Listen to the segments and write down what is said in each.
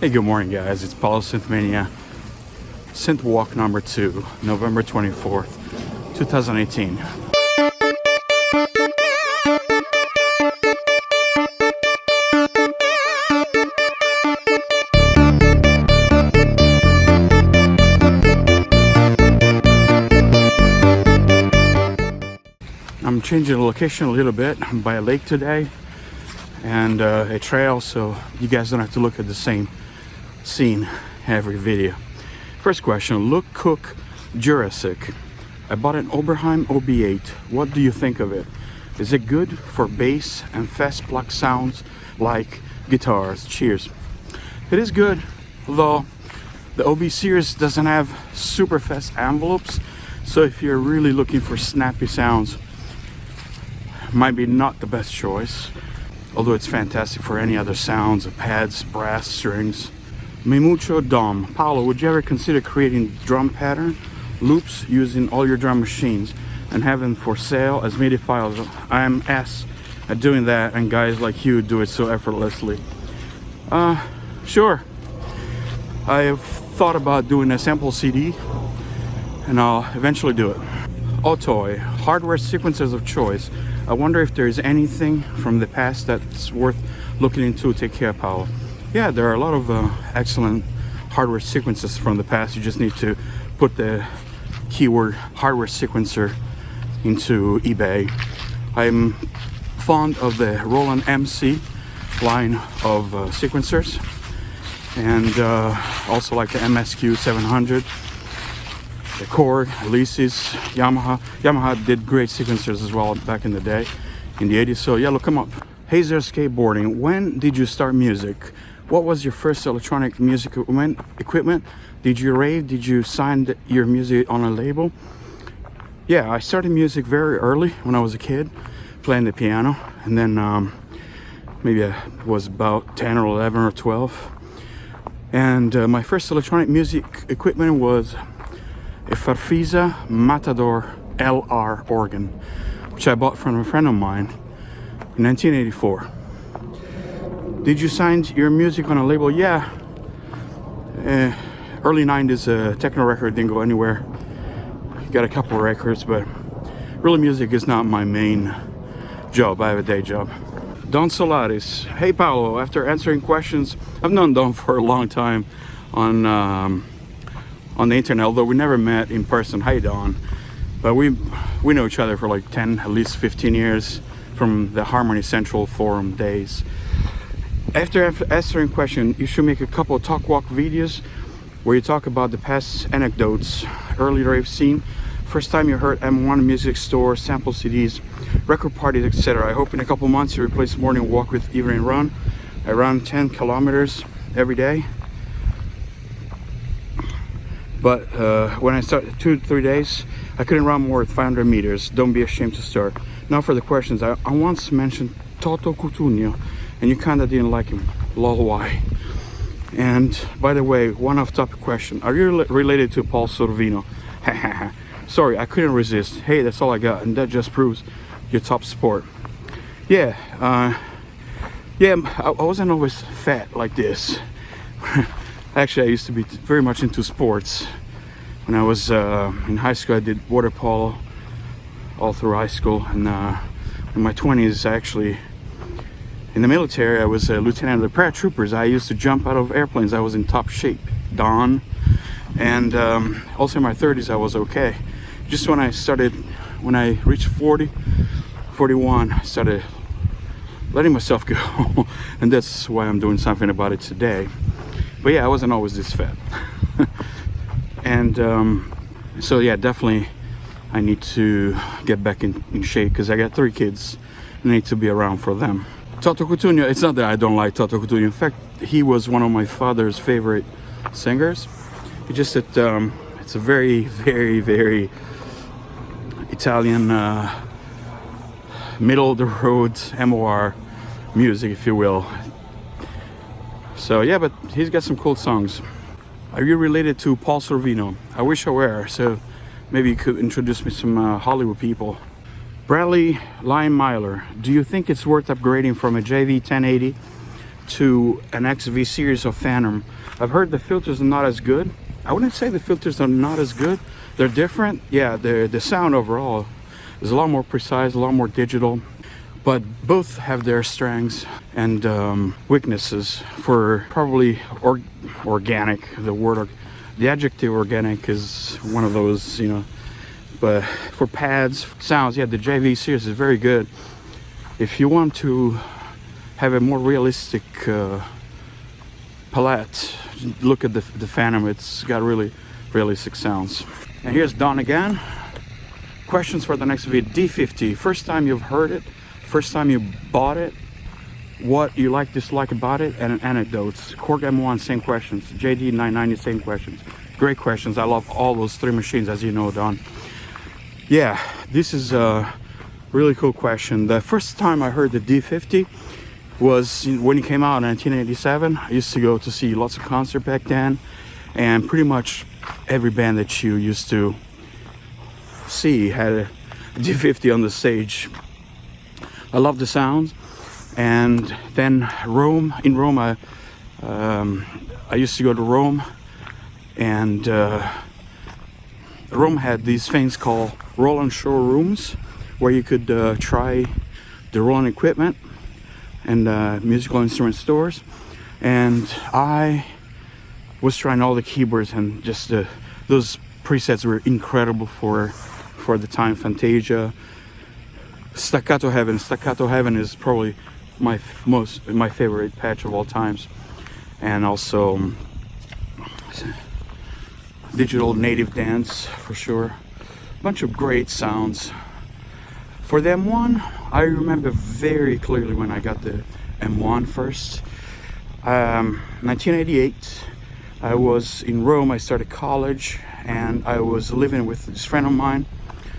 Hey, good morning guys, it's Paulo Synthmania. Synth Walk number 2, November 24th, 2018. I'm changing the location a little bit. I'm by a lake today and a trail, so you guys don't have to look at the same scene every video. First question, Look Cook Jurassic. I bought an Oberheim OB-8. What do you think of it? Is it good for bass and fast pluck sounds like guitars? Cheers. It is good, although the OB series doesn't have super fast envelopes, so if you're really looking for snappy sounds, might be not the best choice, although it's fantastic for any other sounds, pads, brass, strings. Mimucho Dom. Paolo, would you ever consider creating drum pattern loops using all your drum machines and have them for sale as MIDI files? I am ass at doing that, and guys like you do it so effortlessly. Sure. I've thought about doing a sample CD, and I'll eventually do it. Otoy, hardware sequencers of choice. I wonder if there's anything from the past that's worth looking into. Take care, Paolo. Yeah, there are a lot of excellent hardware sequences from the past. You just need to put the keyword hardware sequencer into eBay. I'm fond of the Roland MC line of sequencers, and also like the MSQ 700, the Korg, Elysis, Yamaha. Yamaha did great sequencers as well back in the day, in the 80s, so yeah, look them up. Hazer Skateboarding, when did you start music? What was your first electronic music equipment? Did you rave? Did you sign your music on a label? Yeah, I started music very early when I was a kid, playing the piano, and then maybe I was about 10 or 11 or 12. And my first electronic music equipment was a Farfisa Matador LR organ, which I bought from a friend of mine in 1984. Did you sign your music on a label? Yeah. Early 90s, techno record didn't go anywhere. Got a couple of records, but really music is not my main job. I have a day job. Don Solaris. Hey Paolo, after answering questions, I've known Don for a long time on the internet, although we never met in person. Hi Don. But we know each other for like 10, at least 15 years from the Harmony Central forum days. After answering question, you should make a couple of talk walk videos where you talk about the past anecdotes, early rave scene, first time you heard M1 music store, sample CDs, record parties, etc. I hope in a couple months you replace morning walk with evening run. I run 10 kilometers every day. But when I started 2 to 3 days, I couldn't run more than 500 meters. Don't be ashamed to start. Now for the questions. I once mentioned Toto Cutugno, and you kinda didn't like him. Lol, why? And by the way, one off-topic question. Are you related to Paul Sorvino? Sorry, I couldn't resist. Hey, that's all I got, and that just proves your top sport. Yeah, I wasn't always fat like this. Actually, I used to be very much into sports. When I was in high school, I did water polo all through high school, and in my 20s, actually, in the military, I was a lieutenant of the paratroopers. I used to jump out of airplanes. I was in top shape, Don. And also in my 30s, I was okay. Just when I reached 40, 41, I started letting myself go. And that's why I'm doing something about it today. But yeah, I wasn't always this fat. And so yeah, definitely I need to get back in shape because I got 3 kids. I need to be around for them. Toto Cutugno, it's not that I don't like Toto Cutugno. In fact, he was one of my father's favorite singers. It's just that it's a very, very, very Italian, middle of the road MOR music, if you will. So yeah, but he's got some cool songs. Are you related to Paul Sorvino? I wish I were, so maybe you could introduce me some Hollywood people. Bradley Lime Myler, do you think it's worth upgrading from a JV 1080 to an XV series of Fantom. I've heard the filters are not as good. I wouldn't say the filters are not as good. They're different. Yeah, the sound overall is a lot more precise, a lot more digital. But both have their strengths and weaknesses. For probably organic, the adjective organic is one of those, you know. But for pads, sounds, yeah, the JV series is very good. If you want to have a more realistic palette, look at the Fantom. It's got really realistic sounds. And here's Don again. Questions for the next video. D50, first time you've heard it, first time you bought it, what you like, dislike about it, and anecdotes. Korg M1, same questions. JD990, same questions. Great questions. I love all those three machines, as you know, Don. Yeah, this is a really cool question. The first time I heard the D50 was when it came out in 1987. I used to go to see lots of concerts back then, and pretty much every band that you used to see had a D50 on the stage. I love the sounds. And then in Rome, I used to go to Rome, and Rome had these things called Roland showrooms, where you could try the Roland equipment and musical instrument stores. And I was trying all the keyboards, and just those presets were incredible for the time. Fantasia, Staccato Heaven. Staccato Heaven is probably my favorite patch of all times. And also Digital Native Dance for sure. Bunch of great sounds. For the M1, I remember very clearly when I got the M1 first. 1988, I was in Rome. I started college, and I was living with this friend of mine,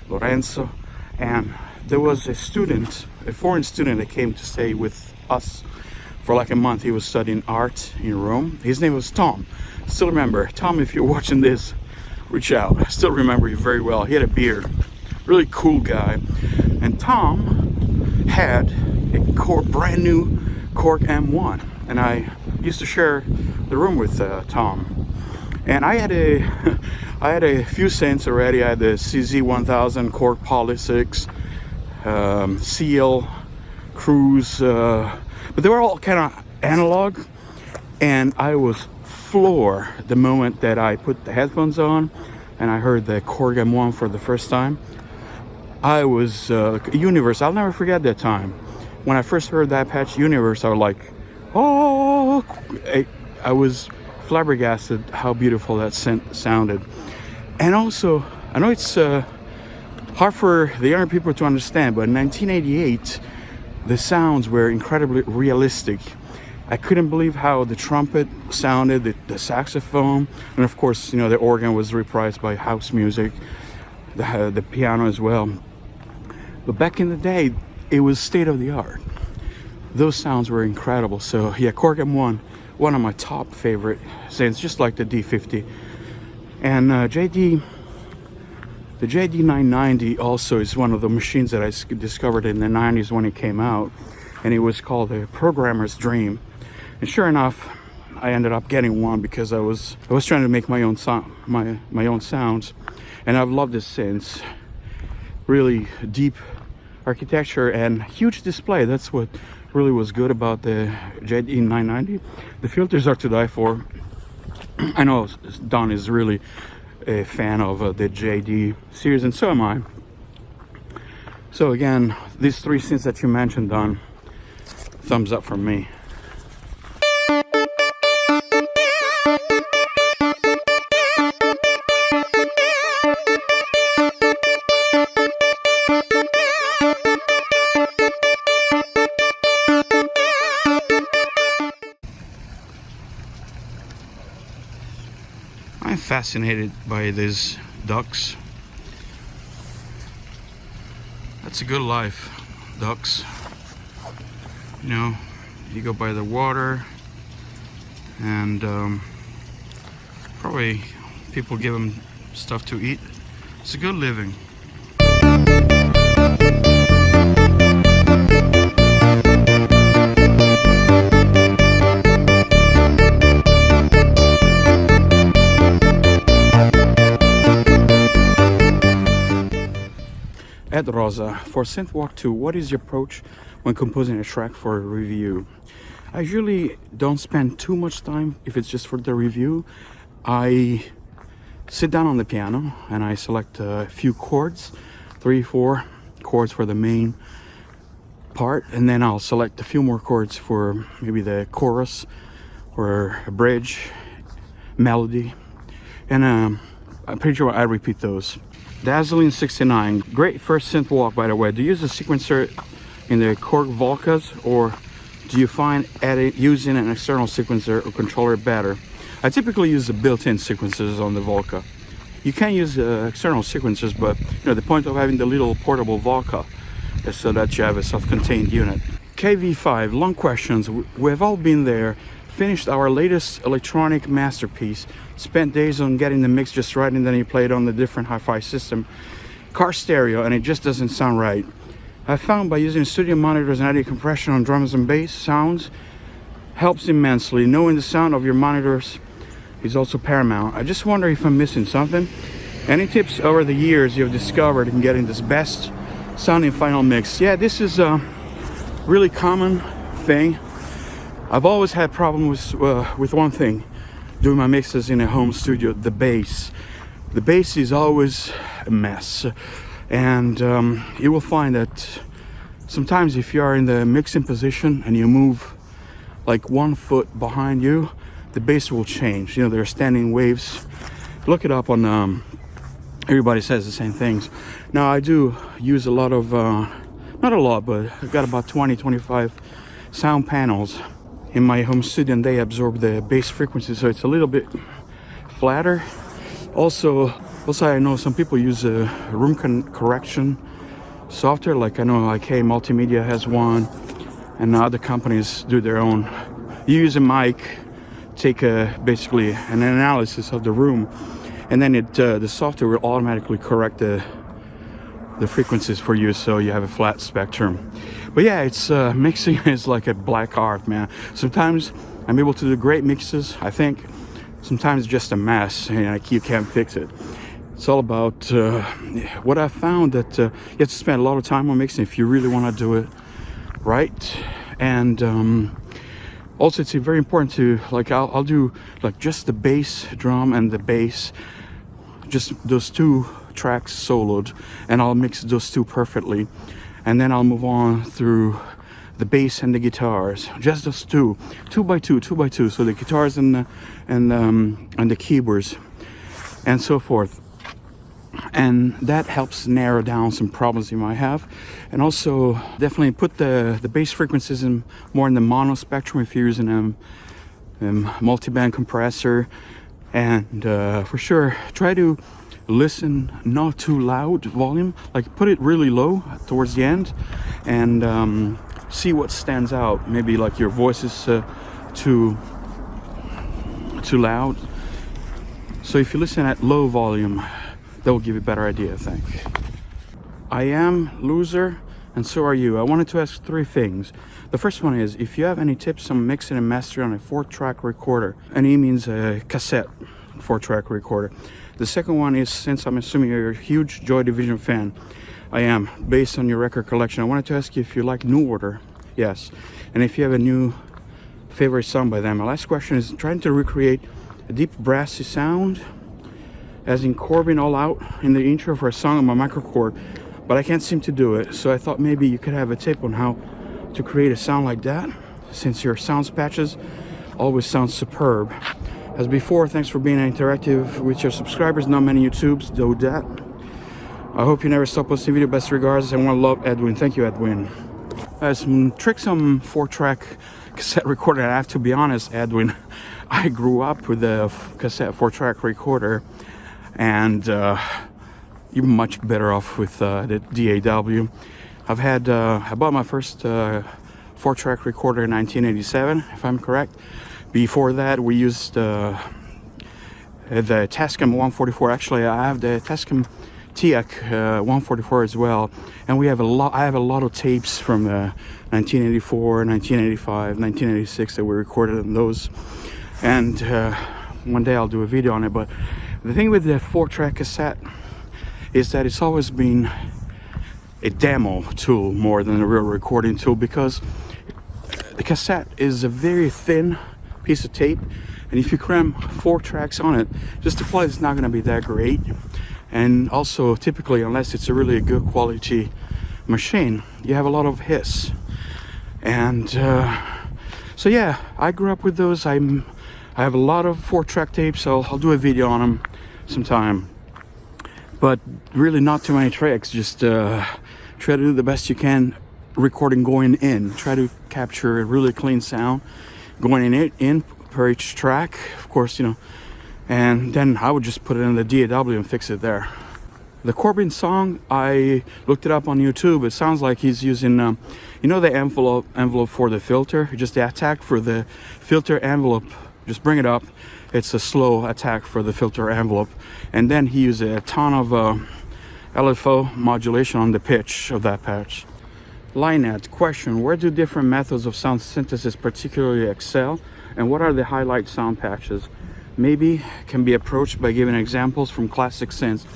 Lorenzo, and there was a foreign student that came to stay with us for like a month. He was studying art in Rome. His name was Tom. Still remember, Tom, if you're watching this, reach out. I still remember you very well. He had a beard. Really cool guy. And Tom had a brand new Korg M1. And I used to share the room with Tom. And I had a few cents already. I had the CZ-1000 Korg Poly 6, CL Cruise, but they were all kind of analog. And I was floored the moment that I put the headphones on and I heard the Korg M1 for the first time. I was Universe. I'll never forget that time when I first heard that patch, Universe. I was like, oh, I was flabbergasted how beautiful that sounded. And also, I know it's hard for the younger people to understand, but in 1988 the sounds were incredibly realistic. I couldn't believe how the trumpet sounded, the saxophone, and of course, you know, the organ was reprised by house music, the piano as well. But back in the day, it was state of the art. Those sounds were incredible. So yeah, Korg M1, one of my top favorite synths, just like the D50. And the JD990 also is one of the machines that I discovered in the 90s when it came out, and it was called a programmer's dream. And sure enough, I ended up getting one because I was trying to make my own my own sounds, and I've loved this since. Really deep architecture and huge display. That's what really was good about the JD990. The filters are to die for. I know Don is really a fan of the JD series, and so am I. So again, these three synths that you mentioned, Don, thumbs up from me. I'm fascinated by these ducks. That's a good life, ducks. You know, you go by the water, and probably people give them stuff to eat. It's a good living. Ed Rosa, for Synth Walk 2, what is your approach when composing a track for a review? I usually don't spend too much time if it's just for the review. I sit down on the piano and I select a few chords, 3-4 chords for the main part, and then I'll select a few more chords for maybe the chorus or a bridge, melody, and I'm pretty sure I repeat those. Dazzling 69, great first synth walk, by the way. Do you use a sequencer in the Korg Volcas, or do you find using an external sequencer or controller better? I typically use the built-in sequencers on the Volca. You can use external sequencers, but the point of having the little portable Volca is so that you have a self-contained unit. KV5, long questions. We've all been there. Finished our latest electronic masterpiece. Spent days on getting the mix just right, and then you play it on the different hi-fi system. Car stereo, and it just doesn't sound right. I found by using studio monitors and adding compression on drums and bass sounds helps immensely. Knowing the sound of your monitors is also paramount. I just wonder if I'm missing something. Any tips over the years you've discovered in getting this best sounding final mix? Yeah, this is a really common thing. I've always had problems with one thing, doing my mixes in a home studio, the bass. The bass is always a mess. And you will find that sometimes if you are in the mixing position and you move like 1 foot behind you, the bass will change. There are standing waves. Look it up on, everybody says the same things. Now I do use a lot of, not a lot, but I've got about 20-25 sound panels in my home studio, and they absorb the bass frequency, so it's a little bit flatter. Also I know some people use a room correction software, like I know AKAI Multimedia has one, and other companies do their own. You use a mic, take basically an analysis of the room, and then the software will automatically correct the frequencies for you, so you have a flat spectrum. But yeah, it's mixing is like a black art, man. Sometimes I'm able to do great mixes, I think. Sometimes it's just a mess and you can't fix it. It's all about what I found, that you have to spend a lot of time on mixing if you really want to do it right. And also it's very important to, like, I'll do like just the bass drum and the bass, just those two tracks soloed, and I'll mix those two perfectly, and then I'll move on through the bass and the guitars, just those two by two, so the guitars and the keyboards and so forth, and that helps narrow down some problems you might have. And also definitely put the bass frequencies more in the mono spectrum if you're using a multi-band compressor, and for sure try to listen not too loud volume, like put it really low towards the end, and see what stands out. Maybe like your voice is too loud, so if you listen at low volume, that will give you a better idea, I think. I am loser, and so are you. I wanted to ask 3 things. The first one is if you have any tips on mixing and mastering on a 4-track recorder, and he means a cassette 4-track recorder. The second one is, since I'm assuming you're a huge Joy Division fan, I am, based on your record collection, I wanted to ask you if you like New Order. Yes. And if you have a new favorite song by them. My last question is trying to recreate a deep brassy sound, as in Corbin All Out in the intro for a song on my microKORG, but I can't seem to do it. So I thought maybe you could have a tip on how to create a sound like that, since your sounds patches always sound superb. As before, thanks for being interactive with your subscribers. Not many YouTubes do that. I hope you never stop posting video. Best regards, and one love, Edwin. Thank you, Edwin. Some tricks on 4-track cassette recorder. I have to be honest, Edwin, I grew up with a cassette 4-track recorder, and you're much better off with the DAW. I bought my first 4-track recorder in 1987, if I'm correct. Before that, we used the Tascam 144. Actually, I have the Tascam TIAC 144 as well, and I have a lot of tapes from 1984, 1985, 1986 that we recorded on those, and one day I'll do a video on it. But the thing with the 4-track cassette is that it's always been a demo tool more than a real recording tool, because the cassette is a very thin piece of tape, and if you cram 4 tracks on it, just the quality is not going to be that great. And also, typically, unless it's a really good quality machine, you have a lot of hiss. And so yeah, I grew up with those. I have a lot of 4-track tapes, so I'll do a video on them sometime. But really not too many tracks, just try to do the best you can recording going in. Try to capture a really clean sound going in per each track, of course, you know. And then I would just put it in the DAW and fix it there. The Corbin song, I looked it up on YouTube. It sounds like he's using, you know, the envelope for the filter, just the attack for the filter envelope. Just bring it up. It's a slow attack for the filter envelope. And then he used a ton of LFO modulation on the pitch of that patch. Linet question: where do different methods of sound synthesis particularly excel, and what are the highlight sound patches? Maybe can be approached by giving examples from classic synths.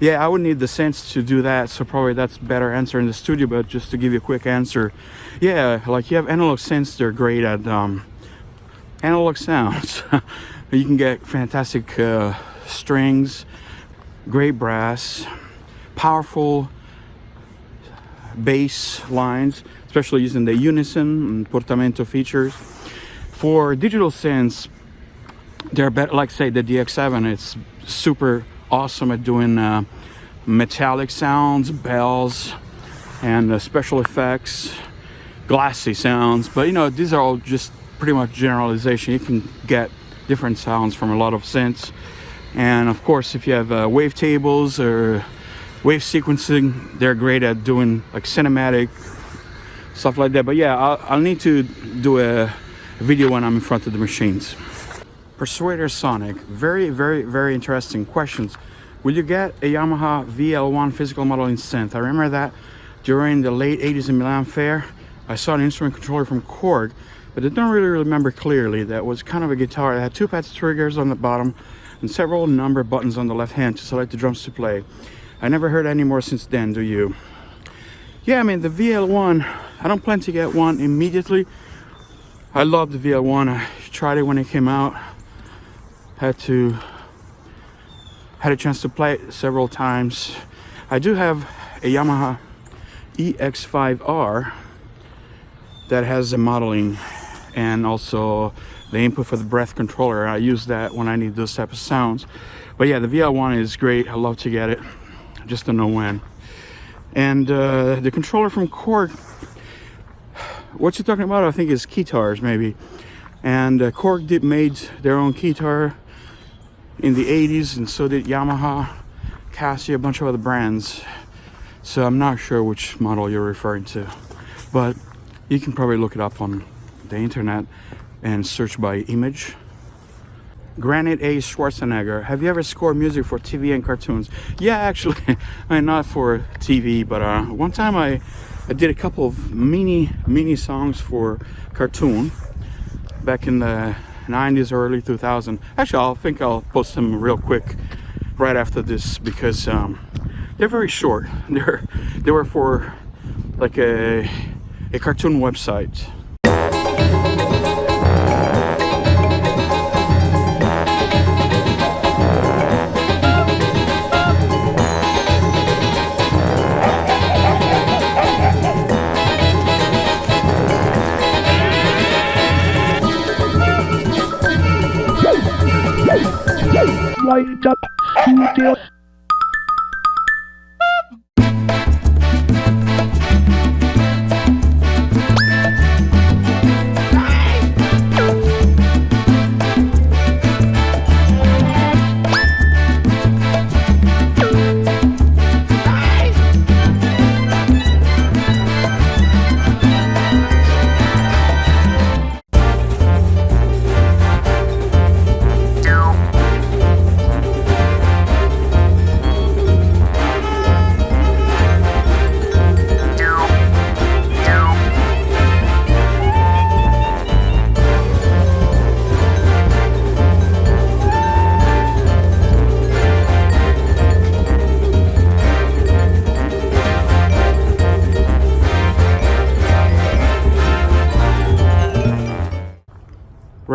Yeah, I would need the synths to do that, so probably that's better answer in the studio, but just to give you a quick answer, yeah, like you have analog synths, they're great at analog sounds. You can get fantastic strings, great brass, powerful bass lines, especially using the unison and portamento features. For digital synths, they're better, like say the DX7, it's super awesome at doing metallic sounds, bells, and special effects, glassy sounds. But you know, these are all just pretty much generalization. You can get different sounds from a lot of synths. And of course, if you have wave tables or wave sequencing, they're great at doing like cinematic stuff like that. But yeah, I'll need to do a video when I'm in front of the machines. Persuader Sonic, very interesting questions. Will you get a Yamaha VL-1 physical modeling synth? I remember that during the late 80s in Milan Fair, I saw an instrument controller from Korg, but I don't really remember clearly. That was kind of a guitar. It had 2 pads triggers on the bottom and several number buttons on the left hand to select the drums to play. I never heard any more since then, do you? Yeah, I mean, the VL-1, I don't plan to get one immediately. I love the VL-1. I tried it when it came out. Had a chance to play it several times. I do have a Yamaha EX5R that has a modeling and also the input for the breath controller. I use that when I need those type of sounds. But yeah, the VL-1 is great. I love to get it. I just don't know when. And the controller from Korg, what you're talking about, I think is keytars maybe. And Korg made their own keytar in the 80s, and so did Yamaha, Casio, a bunch of other brands. So I'm not sure which model you're referring to, but you can probably look it up on the internet and search by image. Granite A. Schwarzenegger, have you ever scored music for TV and cartoons? Yeah, actually, I mean, not for TV, but one time I did a couple of mini songs for cartoon back in the 90s or early 2000. Actually, I think I'll post them real quick right after this, because they're very short. They were for like a cartoon website. Light up studio.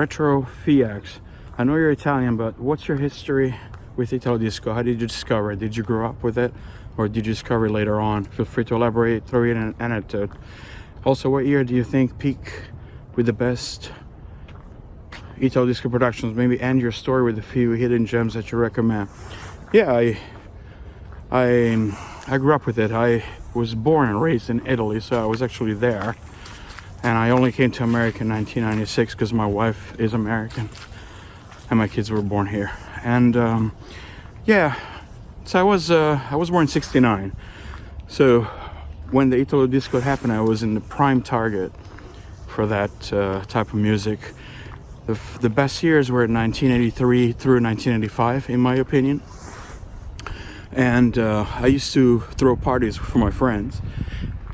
Retro FX. I know you're Italian, but what's your history with Italo Disco? How did you discover it? Did you grow up with it, or did you discover it later on? Feel free to elaborate, throw in an anecdote. Also, what year do you think peak with the best Italo Disco productions? Maybe end your story with a few hidden gems that you recommend. Yeah, I grew up with it. I was born and raised in Italy, so I was actually there. And I only came to America in 1996 because my wife is American and my kids were born here. And yeah, so I was born in '69. So when the Italo Disco happened, I was in the prime target for that type of music. The best years were 1983 through 1985, in my opinion. And I used to throw parties for my friends,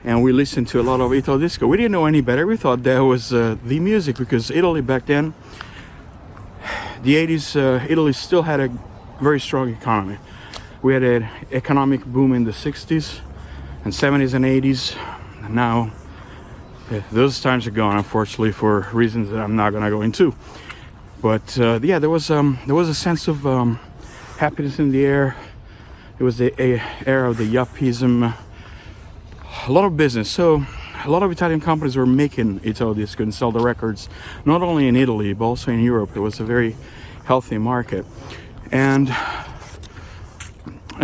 and we listened to a lot of Italo Disco. We didn't know any better. We thought that was the music, because Italy back then, the 80s, Italy still had a very strong economy. We had an economic boom in the 60s and 70s and 80s. And now those times are gone, unfortunately, for reasons that I'm not gonna go into. But yeah, there was a sense of happiness in the air. It was the era of the yuppiesm, a lot of business. So a lot of Italian companies were making Italo Disco and sell the records, not only in Italy, but also in Europe. It was a very healthy market. And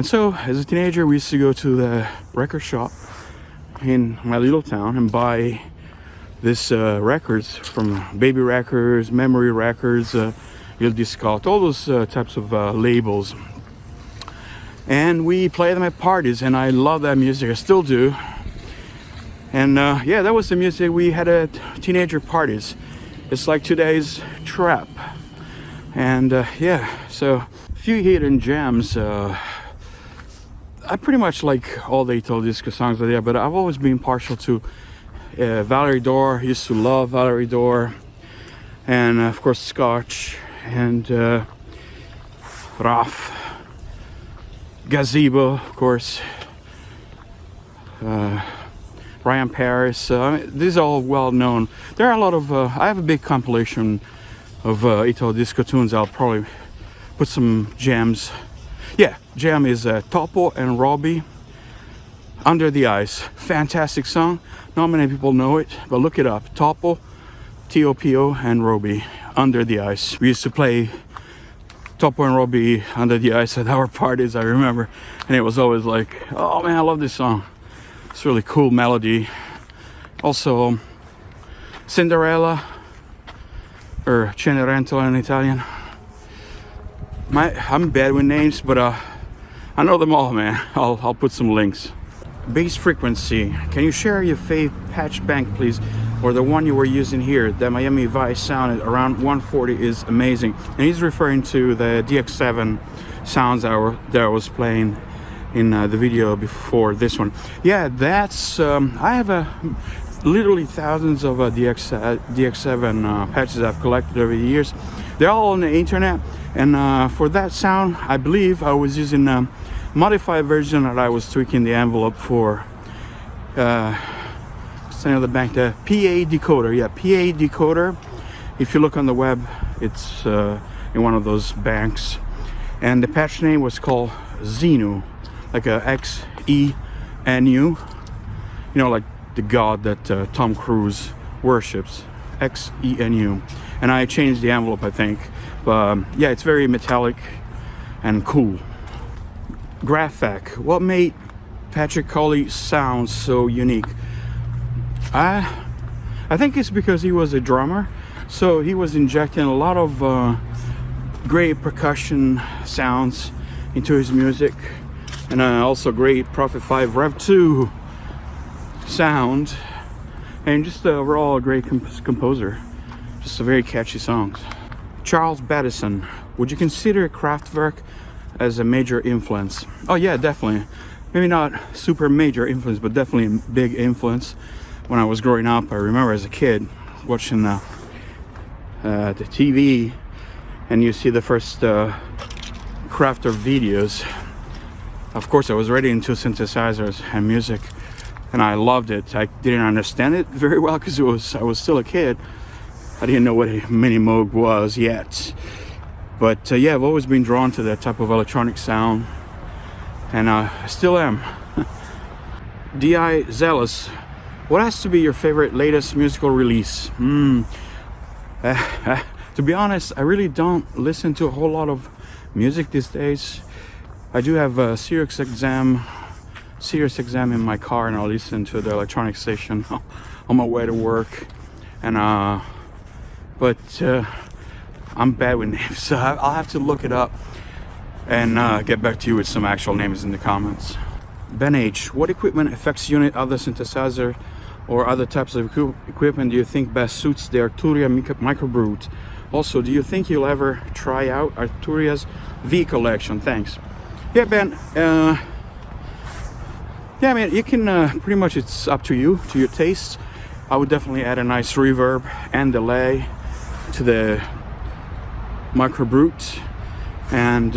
so as a teenager, we used to go to the record shop in my little town and buy this records from Baby Records, Memory Records, Il Disco, all those types of labels. And we play them at parties, and I love that music. I still do. And yeah, that was the music we had at teenager parties. It's like today's trap. And yeah, so a few hidden gems. I pretty much like all the Italo Disco songs are there, but I've always been partial to Valerie Dore. I used to love Valerie Dore. And of course Scotch and Raff. Gazebo, of course, Ryan Paris. These are all well known. There are a lot of. I have a big compilation of Italo Disco tunes. I'll probably put some gems. Yeah, gem is Topo and Robbie, Under the Ice. Fantastic song. Not many people know it, but look it up. Topo, T-O-P-O, and Robbie, Under the Ice. We used to play Topo and Robbie, Under the Ice at our parties, I remember, and it was always like, oh man, I love this song. It's a really cool melody. Also Cinderella, or Cenerentola in Italian. I'm bad with names, but I know them all, man. I'll put some links. Bass frequency, can you share your favorite patch bank, please? Or the one you were using here, the Miami Vice sound at around 140 is amazing. And he's referring to the DX7 sounds that I was playing in the video before this one. Yeah, that's, I have literally thousands of DX7 patches I've collected over the years. They're all on the internet. And for that sound, I believe I was using a modified version that I was tweaking the envelope for. The bank, the PA decoder. Yeah, PA decoder. If you look on the web, it's in one of those banks, and the patch name was called Xenu, like a X-E-N-U. You know, like the god that Tom Cruise worships, X-E-N-U. And I changed the envelope, I think. But yeah, it's very metallic and cool. Kraftwerk. What made Patrick Cowley sound so unique? I think it's because he was a drummer, so he was injecting a lot of great percussion sounds into his music, and also great Prophet 5 Rev 2 sound, and just overall a great composer. Just a very catchy songs. Charles Battison, would you consider Kraftwerk as a major influence? Oh yeah, definitely. Maybe not super major influence, but definitely a big influence. When I was growing up, I remember as a kid watching the TV, and you see the first Kraftwerk videos. Of course, I was already into synthesizers and music, and I loved it. I didn't understand it very well because I was still a kid. I didn't know what a mini Moog was yet. But yeah, I've always been drawn to that type of electronic sound, and I still am. D.I. Zealous, what has to be your favorite latest musical release? To be honest, I really don't listen to a whole lot of music these days. I do have a Sirius XM in my car, and I'll listen to the electronic station on my way to work. And but I'm bad with names, so I'll have to look it up and get back to you with some actual names in the comments. Ben H, what equipment, effects unit, other synthesizer, or other types of equipment do you think best suits the Arturia MicroBrute? Also, do you think you'll ever try out Arturia's V collection? Thanks. Yeah, Ben. Yeah, I mean, you can pretty much, it's up to you, to your taste. I would definitely add a nice reverb and delay to the MicroBrute, and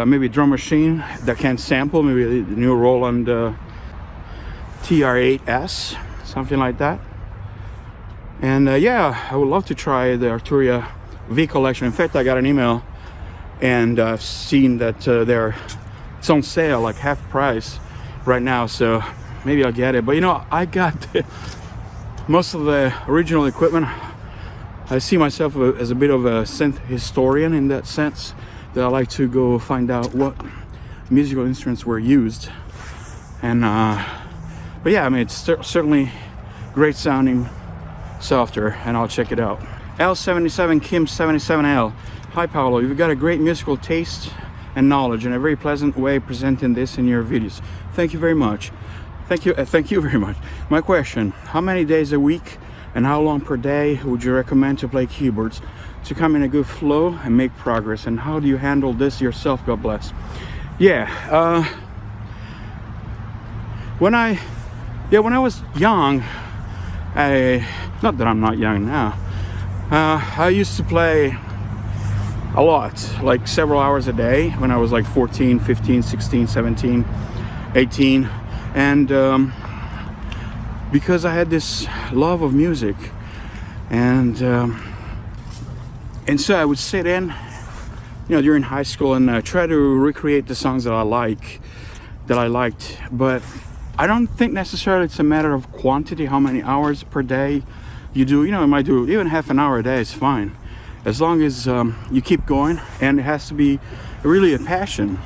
maybe a drum machine that can sample, maybe the new Roland TR-8S, something like that. And yeah, I would love to try the Arturia V collection. In fact, I got an email, and I've seen that it's on sale, like half price right now, so maybe I'll get it. But you know, I got most of the original equipment. I see myself as a bit of a synth historian in that sense, that I like to go find out what musical instruments were used. And but yeah, I mean, it's certainly great sounding software, and I'll check it out. L77 Kim 77L. Hi Paolo, you've got a great musical taste and knowledge, and a very pleasant way presenting this in your videos. Thank you very much. Thank you very much. My question, how many days a week and how long per day would you recommend to play keyboards to come in a good flow and make progress? And how do you handle this yourself? God bless. Yeah, when I was young, not that I'm not young now, I used to play a lot, like several hours a day when I was like 14, 15, 16, 17, 18. And because I had this love of music, and so I would sit in, you know, during high school and try to recreate the songs that I liked. But I don't think necessarily it's a matter of quantity, how many hours per day you do. You know, I might do even half an hour a day is fine, as long as you keep going, and it has to be really a passion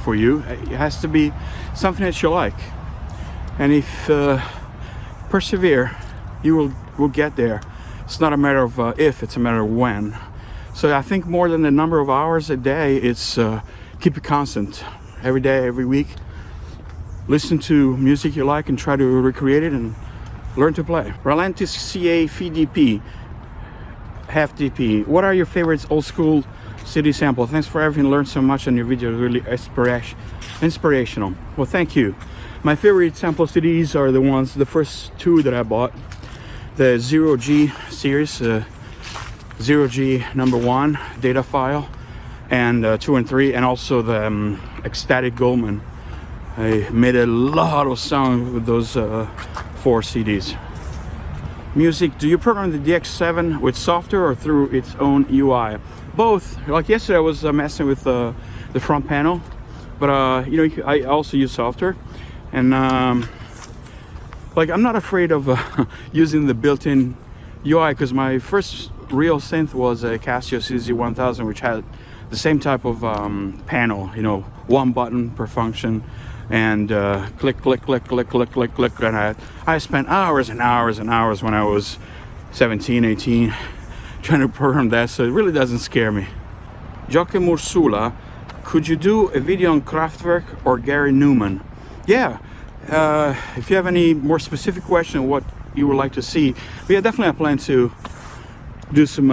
for you. It has to be something that you like, and if persevere, you will get there. It's not a matter of if, it's a matter of when. So I think more than the number of hours a day, it's keep it constant every day, every week. Listen to music you like and try to recreate it and learn to play. Roland SE-02 FDP, half DP. What are your favorites old school CD sample? Thanks for everything. Learned so much on your video. Really inspirational. Well, thank you. My favorite sample CDs are the first two that I bought. The 0G series, 0G #1 data file, and 2 and 3, and also the Ecstatic Goldman. I made a lot of sound with those 4 CDs. Music, do you program the DX7 with software or through its own UI? Both. Like yesterday I was messing with the front panel, but you know, I also use software, and like I'm not afraid of using the built-in UI, because my first real synth was a Casio CZ-1000, which had the same type of panel, you know, one button per function, and click, click, click, click, click, click, click, and I spent hours and hours and hours when I was 17, 18 trying to program that, so it really doesn't scare me. Joachim Ursula, could you do a video on Kraftwerk or Gary Numan? Yeah, if you have any more specific question what you would like to see, but yeah, definitely I plan to do some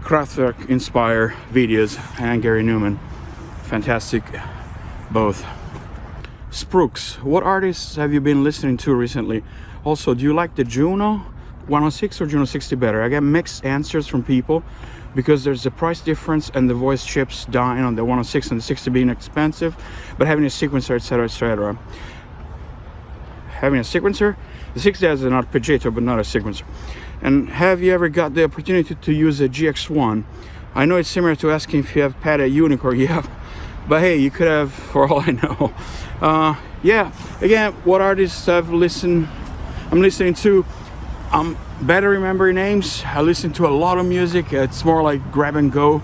Kraftwerk inspired videos, and Gary Numan, fantastic both. Sprooks, what artists have you been listening to recently? Also, do you like the Juno 106 or Juno 60 better? I get mixed answers from people, because there's a price difference and the voice chips dying on the 106 and the 60 being expensive, but having a sequencer, etc, etc. Having a sequencer, the 60 has an arpeggiator but not a sequencer. And have you ever got the opportunity to use a GX1? I know it's similar to asking if you have had a Unicorn. Yeah, but hey, you could have, for all I know. Yeah, again, what artists I'm listening to, I'm better remembering names. I listen to a lot of music. It's more like grab and go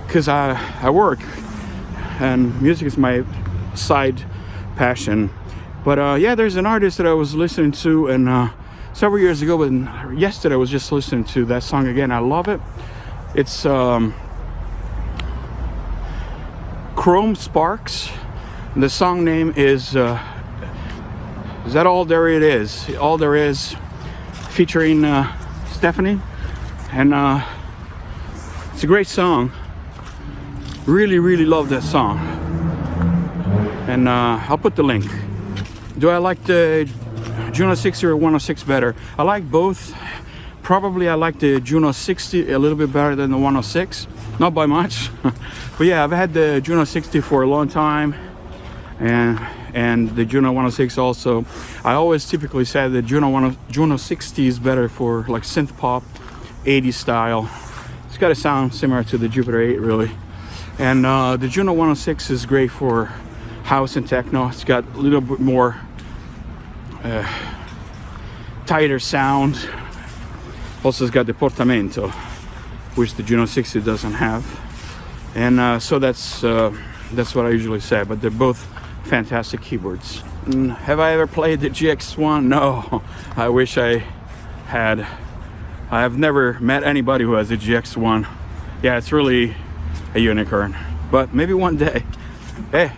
because I work and music is my side passion. But yeah, there's an artist that I was listening to and several years ago, but yesterday I was just listening to that song again. I love it. It's Chrome Sparks. The song name is That All There It Is? All There Is, featuring Stephanie. And it's a great song. Really, really love that song. And I'll put the link. Do I like the Juno 60 or 106 better? I like both. Probably I like the Juno 60 a little bit better than the 106. Not by much. But yeah, I've had the Juno 60 for a long time. And the Juno 106 also. I always typically say the Juno 60 is better for like synth pop, 80s style. It's got a sound similar to the Jupiter 8 really. And the Juno 106 is great for house and techno. It's got a little bit more tighter sound. Also it's got the portamento, which the Juno 60 doesn't have. And so that's what I usually say, but they're both fantastic keyboards. And have I ever played the GX1? No, I wish I had. I have never met anybody who has a GX1. Yeah, it's really a unicorn, but maybe one day. Hey,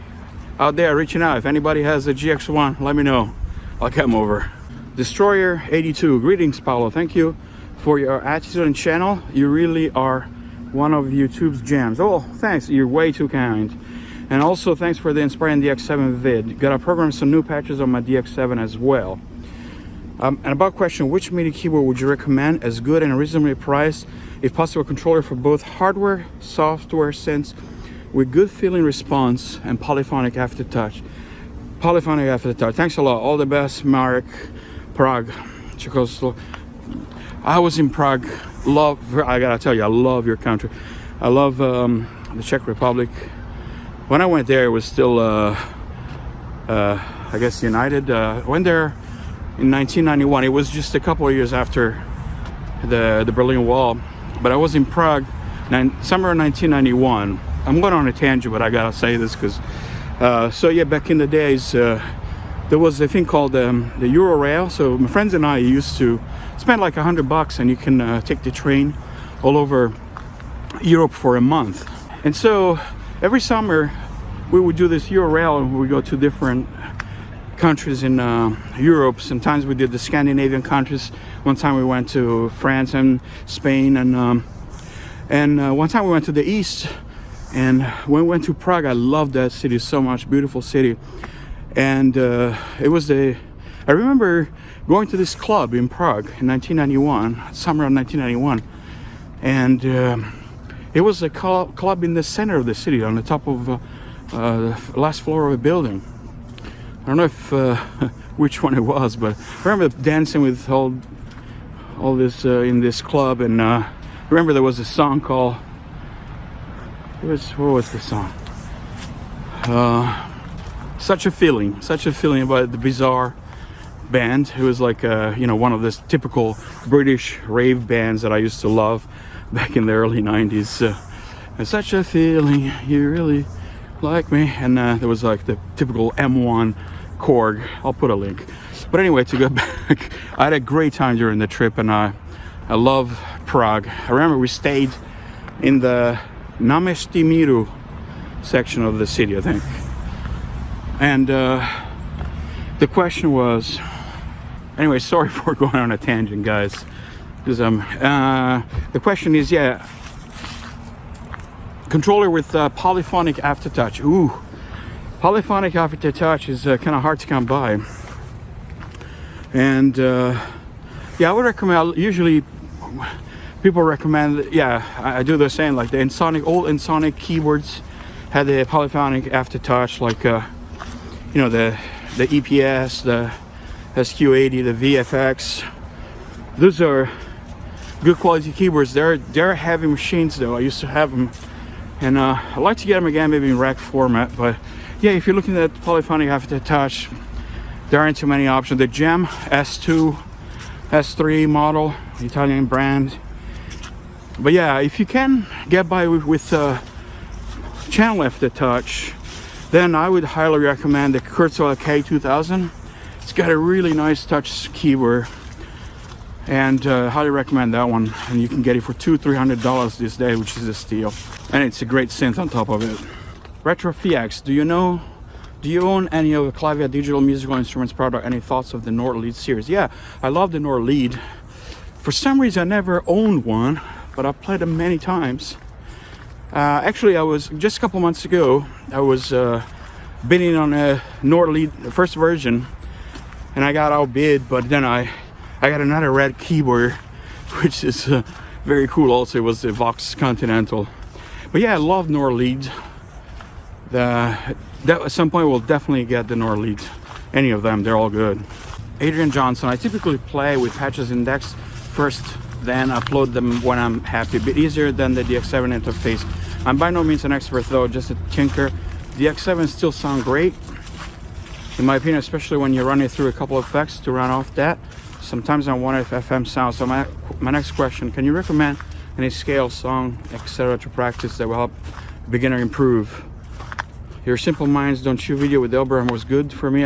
out there reaching out, if anybody has a GX1, let me know. I'll come over. Destroyer 82, greetings Paolo, thank you for your attitude and channel. You really are one of YouTube's gems. Oh, thanks, you're way too kind. And also thanks for the inspiring DX7 vid. Gotta program some new patches on my DX7 as well. And about question, which MIDI keyboard would you recommend as good and reasonably priced, if possible, controller for both hardware, software synths with good feeling response and polyphonic aftertouch? Polyphonic aftertouch. Thanks a lot. All the best, Marek, Prague, Czechoslovakia. I was in Prague. I gotta tell you, I love your country. I love the Czech Republic. When I went there, it was still, I guess, united. I went there in 1991. It was just a couple of years after the Berlin Wall. But I was in Prague, summer of 1991. I'm going on a tangent, but I gotta say this because, so yeah, back in the days, there was a thing called the Eurorail. So my friends and I used to spend like $100 and you can take the train all over Europe for a month. And so every summer we would do this Eurorail and we would go to different countries in Europe. Sometimes we did the Scandinavian countries. One time we went to France and Spain, and one time we went to the east. And when we went to Prague, I loved that city so much. Beautiful city. And it was I remember going to this club in Prague in 1991, summer of 1991, and it was a club in the center of the city, on the top of the last floor of a building. I don't know if which one it was, but I remember dancing with all this in this club, and I remember there was a song called. What was the song? Such a feeling about the Bizarre band. It was like one of this typical British rave bands that I used to love back in the early 90s. Such a feeling, you really like me. And there was like the typical M1 Korg. I'll put a link. But anyway, to go back, I had a great time during the trip, and I love Prague. I remember we stayed in the Náměstí Míru section of the city, I think. And the question was, anyway, sorry for going on a tangent, guys. Because the question is, yeah, controller with polyphonic aftertouch. Ooh, polyphonic aftertouch is kind of hard to come by. And yeah, I would recommend. Usually, people recommend. Yeah, I do the same. Like the old Ensoniq keyboards had the polyphonic aftertouch, like the EPS, the SQ80, the VFX. Those are good quality keyboards. They're heavy machines though. I used to have them, and I'd like to get them again, maybe in rack format. But yeah, if you're looking at polyphonic aftertouch, there aren't too many options. The Gem S2, S3 model, Italian brand. But yeah, if you can get by with channel aftertouch, then I would highly recommend the Kurzweil K2000. It's got a really nice touch keyboard, and highly recommend that one. And you can get it for $200-300 this day, which is a steal. And it's a great synth on top of it. Retro FX, do you own any of the Clavia digital musical instruments product? Any thoughts of the Nord Lead series? Yeah, I love the Nord Lead. For some reason I never owned one, but I've played them many times. Actually, I was just a couple months ago, I was bidding on a Nord Lead, the first version, and I got outbid, but then I got another red keyboard, which is very cool also. It was the Vox Continental. But yeah, I love Nord Lead. That at some point we'll definitely get the Nord Lead. Any of them, they're all good. Adrian Johnson, I typically play with patches indexed first, then upload them when I'm happy. A bit easier than the DX7 interface. I'm by no means an expert though, just a tinker. The DX7 still sound great, in my opinion, especially when you're running through a couple of effects to run off that. Sometimes I want FM sound. So my next question, can you recommend any scale, song, etc. to practice that will help a beginner improve? Your Simple Minds Don't Chew video with the Oberheim was good for me.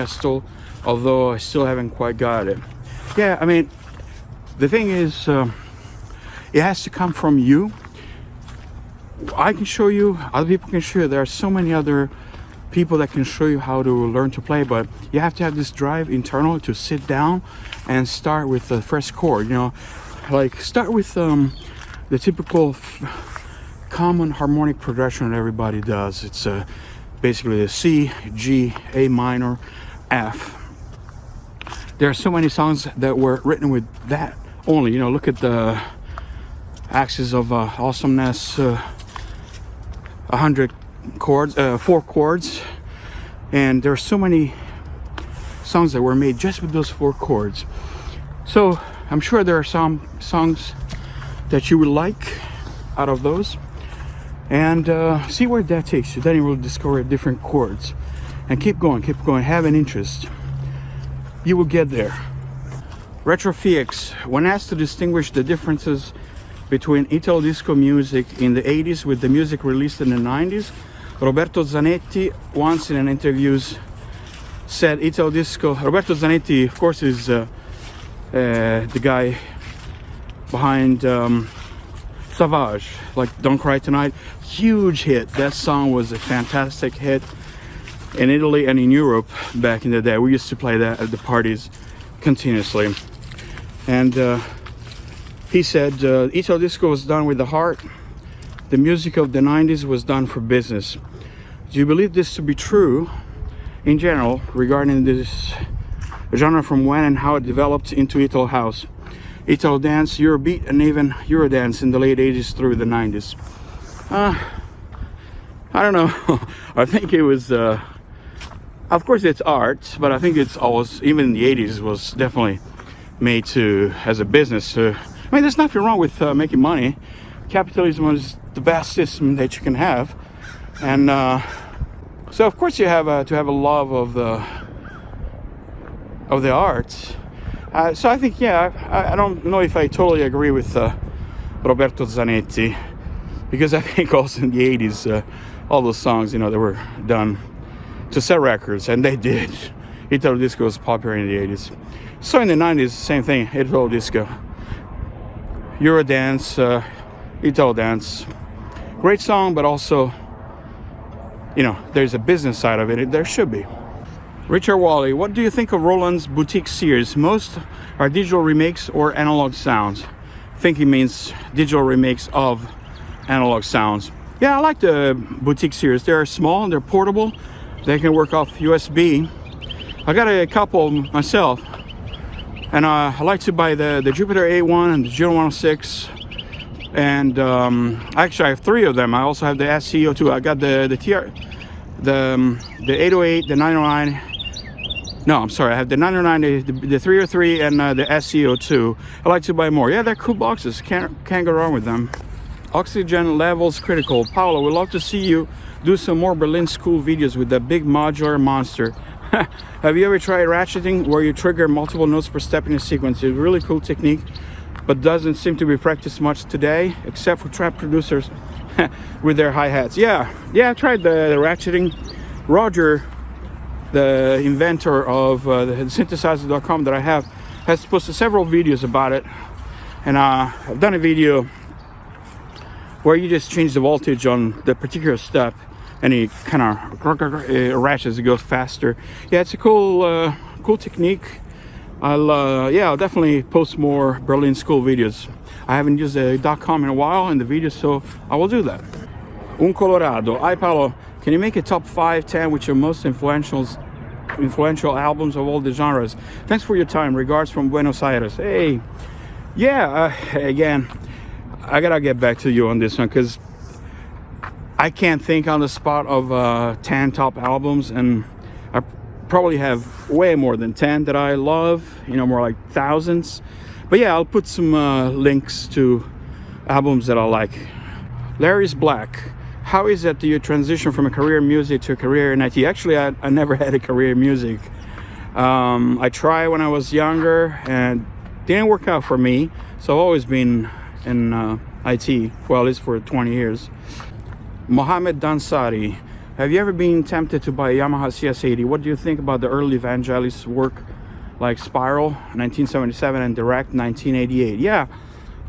Although I still haven't quite got it. Yeah, I mean, the thing is, it has to come from you. I can show you, other people can show you. There are so many other people that can show you how to learn to play, but you have to have this drive internal to sit down and start with the first chord. You know, like start with the typical common harmonic progression that everybody does. It's basically a C, G, A minor, F. There are so many songs that were written with that only. You know, look at the Axis of Awesomeness, 100 chords, 4 chords, and there are so many songs that were made just with those 4 chords. So I'm sure there are some songs that you would like out of those, and see where that takes you. Then you will discover different chords, and keep going, have an interest. You will get there. Retro FX, when asked to distinguish the differences between Italo Disco music in the 80s with the music released in the 90s, Roberto Zanetti once in an interview said Italo Disco. Roberto Zanetti, of course, is the guy behind Savage, like Don't Cry Tonight. Huge hit. That song was a fantastic hit in Italy and in Europe back in the day. We used to play that at the parties continuously. And he said Italo Disco was done with the heart. The music of the 90s was done for business. Do you believe this to be true in general regarding this genre, from when and how it developed into Italo House, Italo Dance, Eurobeat, and even Eurodance in the late 80s through the 90s? I don't know. I think it was, of course it's art, but I think it's always, even in the 80s, was definitely made as a business. I mean, there's nothing wrong with making money. Capitalism is the best system that you can have, and so of course you have to have a love of the arts. So I think, yeah, I don't know if I totally agree with Roberto Zanetti, because I think also in the 80s, all those songs, you know, they were done to sell records, and they did. Italo Disco was popular in the 80s. So in the 90s, same thing, Italo Disco, Eurodance, Italo Dance. Great song, but also, you know, there's a business side of it. There should be. Richard Wally, what do you think of Roland's Boutique series? Most are digital remakes or analog sounds. I think he means digital remakes of analog sounds. Yeah, I like the Boutique series. They're small, they're portable, they can work off USB. I got a couple myself, and I like to buy the Jupiter A1 and the Juno 106, and actually I have 3 of them. I also have the SE-02. I got the 808, the 909, No, I'm sorry. I have the 909, the 303, and the SE-02. I like to buy more. Yeah, they're cool boxes. Can't go wrong with them. Oxygen levels critical. Paolo, we'd love to see you do some more Berlin school videos with that big modular monster. Have you ever tried ratcheting where you trigger multiple notes per step in a sequence? It's a really cool technique, but doesn't seem to be practiced much today, except for trap producers with their hi-hats. Yeah, I tried the ratcheting. Roger, the inventor of the synthesizer.com that I have, has posted several videos about it, and I've done a video where you just change the voltage on the particular step and it kind of ratchets, it goes faster. Yeah, it's a cool technique. I'll definitely post more Berlin school videos. I haven't used the .com in a while in the videos, so I will do that. Un Colorado. Hi Paolo, can you make a top 5, 10 with your most influential albums of all the genres? Thanks for your time. Regards from Buenos Aires. Hey, yeah, again, I gotta get back to you on this one because I can't think on the spot of 10 top albums, and I probably have way more than 10 that I love, more like thousands. But yeah, I'll put some links to albums that I like. Larry's Black. How is it that you transition from a career in music to a career in IT? Actually, I never had a career in music. I tried when I was younger and didn't work out for me. So I've always been in IT, well, at least for 20 years. Mohammed Dansari. Have you ever been tempted to buy a Yamaha CS-80? What do you think about the early Vangelis work like Spiral 1977 and Direct 1988? Yeah,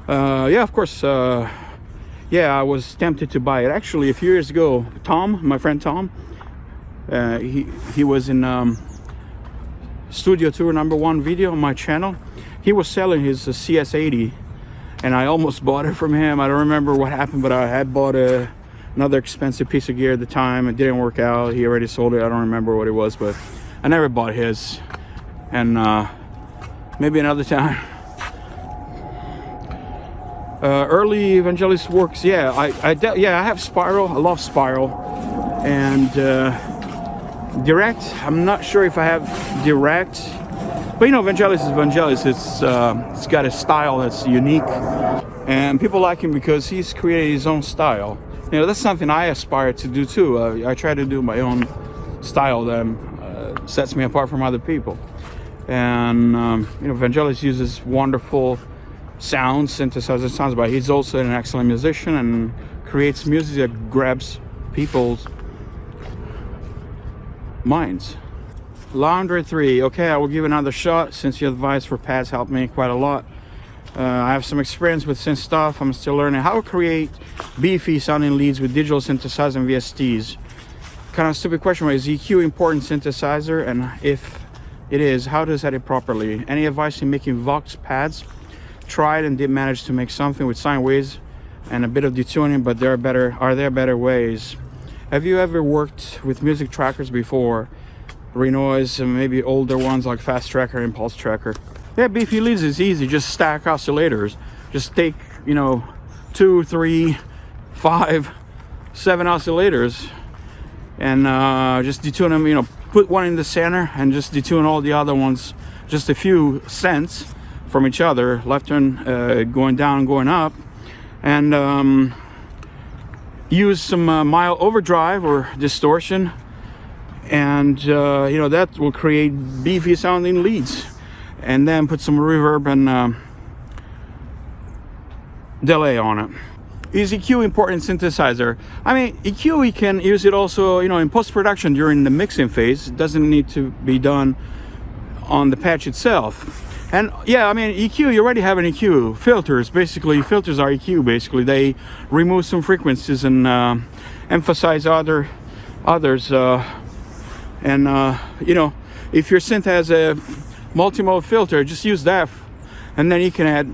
of course. Yeah, I was tempted to buy it. Actually, a few years ago, Tom, my friend Tom, he was in Studio Tour #1 video on my channel. He was selling his CS-80, and I almost bought it from him. I don't remember what happened, but I had bought another expensive piece of gear at the time. It didn't work out. He already sold it. I don't remember what it was, but I never bought his. And maybe another time. Early Vangelis works. Yeah, I have Spiral. I love Spiral. And Direct. I'm not sure if I have Direct. But Vangelis is Vangelis. It's got a style that's unique, and people like him because he's created his own style. That's something I aspire to do too. I try to do my own style that sets me apart from other people. And Vangelis uses wonderful synthesizer sounds, but he's also an excellent musician and creates music that grabs people's minds. Laundry 3. Okay, I will give another shot since your advice for pads helped me quite a lot. I have some experience with synth stuff. I'm still learning how to create beefy sounding leads with digital synthesizer and VSTs. Kind of stupid question, but is EQ important synthesizer? And if it is, how to set it properly? Any advice in making Vox pads? Tried and did manage to make something with sine waves and a bit of detuning, but are there better ways? Have you ever worked with music trackers before? Renoise and maybe older ones like Fast Tracker and Pulse Tracker. Yeah, beefy leads is easy. Just stack oscillators. Just take 2, 3, 5, 7 oscillators and just detune them. Put one in the center and just detune all the other ones just a few cents from each other, left turn going down and going up, and use some mild overdrive or distortion, and that will create beefy sounding leads. And then put some reverb and delay on it. Is EQ important synthesizer? I mean, EQ, we can use it also, in post-production during the mixing phase. It doesn't need to be done on the patch itself. And yeah, I mean, EQ, you already have an EQ. Filters are EQ, basically. They remove some frequencies and emphasize others. If your synth has a multi-mode filter, just use that, and then you can add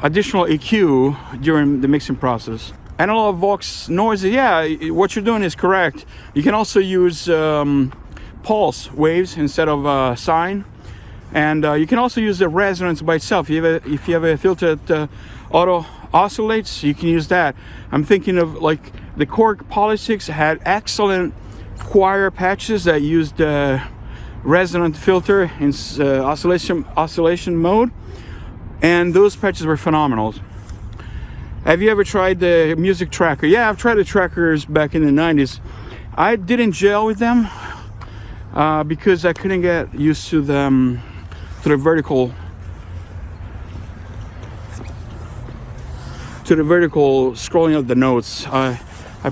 additional EQ during the mixing process. Analog Vox noises, yeah, what you're doing is correct. You can also use pulse waves instead of sine, and you can also use the resonance by itself. If you have a filter that auto oscillates, you can use that. I'm thinking of like the Korg Poly 6 had excellent choir patches that used resonant filter in oscillation mode, and those patches were phenomenal. Have you ever tried the music tracker? Yeah, I've tried the trackers back in the 90s. I didn't gel with them because I couldn't get used to them, to the vertical scrolling of the notes. I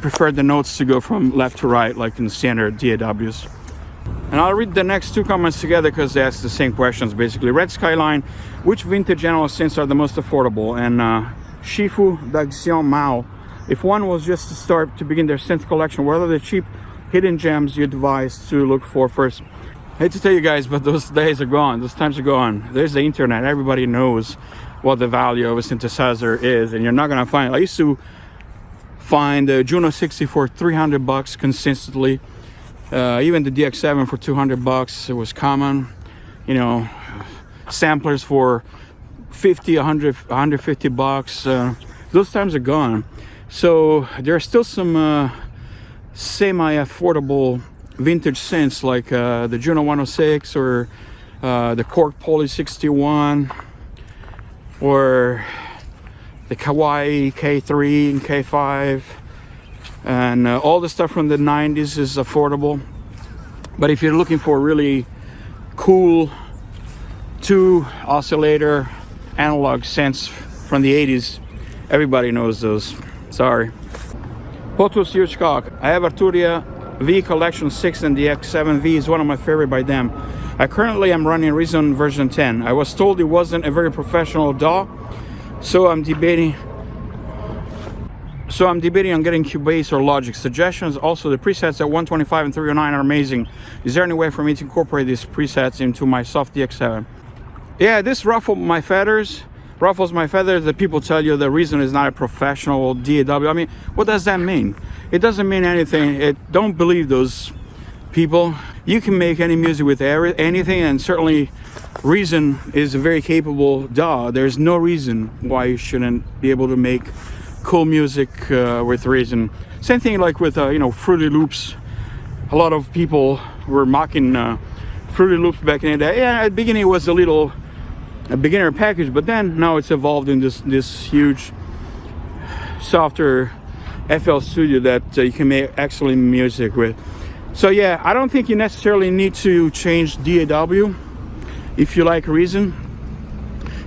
prefer the notes to go from left to right, like in standard DAWs. And I'll read the next two comments together because they ask the same questions basically. Red Skyline, which vintage analog synths are the most affordable? And Shifu Daxion Mao, if one was just to start to begin their synth collection, what are the cheap hidden gems you advise to look for first? I hate to tell you guys, but those days are gone, those times are gone. There's the internet, everybody knows what the value of a synthesizer is, and you're not gonna find. I used to find the Juno 60 for $300 consistently. Even the DX7 for $200, it was common. You know, samplers for 50, 100, $150. Those times are gone. So there are still some semi-affordable vintage synths like the Juno 106 or the Korg Poly 61 or the Cowley K3 and K5. And all the stuff from the 90s is affordable. But if you're looking for really cool 2 oscillator analog synths from the 80s, everybody knows those. Sorry. Potus Yuchkok. I have Arturia V Collection 6 and the DX7 V is one of my favorite by them. I currently am running Reason version 10. I was told it wasn't a very professional DAW, so I'm debating on getting Cubase or Logic. Suggestions. Also, the presets at 125 and 309 are amazing. Is there any way for me to incorporate these presets into my soft DX7? Yeah, this ruffles my feathers. The people tell you the Reason is not a professional DAW. I mean, what does that mean? It doesn't mean anything. Don't believe those people. You can make any music with anything, and certainly Reason is a very capable DAW. There's no reason why you shouldn't be able to make cool music with Reason. Same thing like with you know, Fruity Loops. A lot of people were mocking Fruity Loops back in the day. Yeah, at the beginning it was a beginner package, but then now it's evolved in this huge softer FL Studio that you can make excellent music with. So yeah, I don't think you necessarily need to change DAW if you like Reason.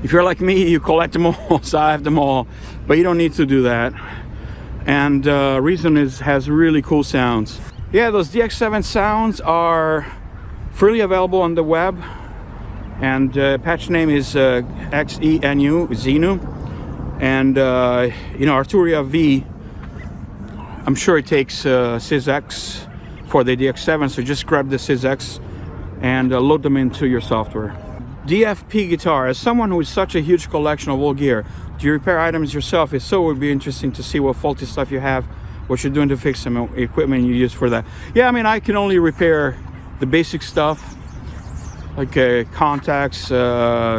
If you're like me, you collect them all, so I have them all, but you don't need to do that. And Reason has really cool sounds. Yeah, those DX7 sounds are freely available on the web, and patch name is Xenu, and you know, Arturia V, I'm sure it takes SysX for the DX7, so just grab the SysX and load them into your software. DFP guitar. As someone who is such a huge collection of old gear, do you repair items yourself? If so, it would be interesting to see what faulty stuff you have, what you're doing to fix some equipment you use for that. Yeah, I mean, I can only repair the basic stuff like contacts,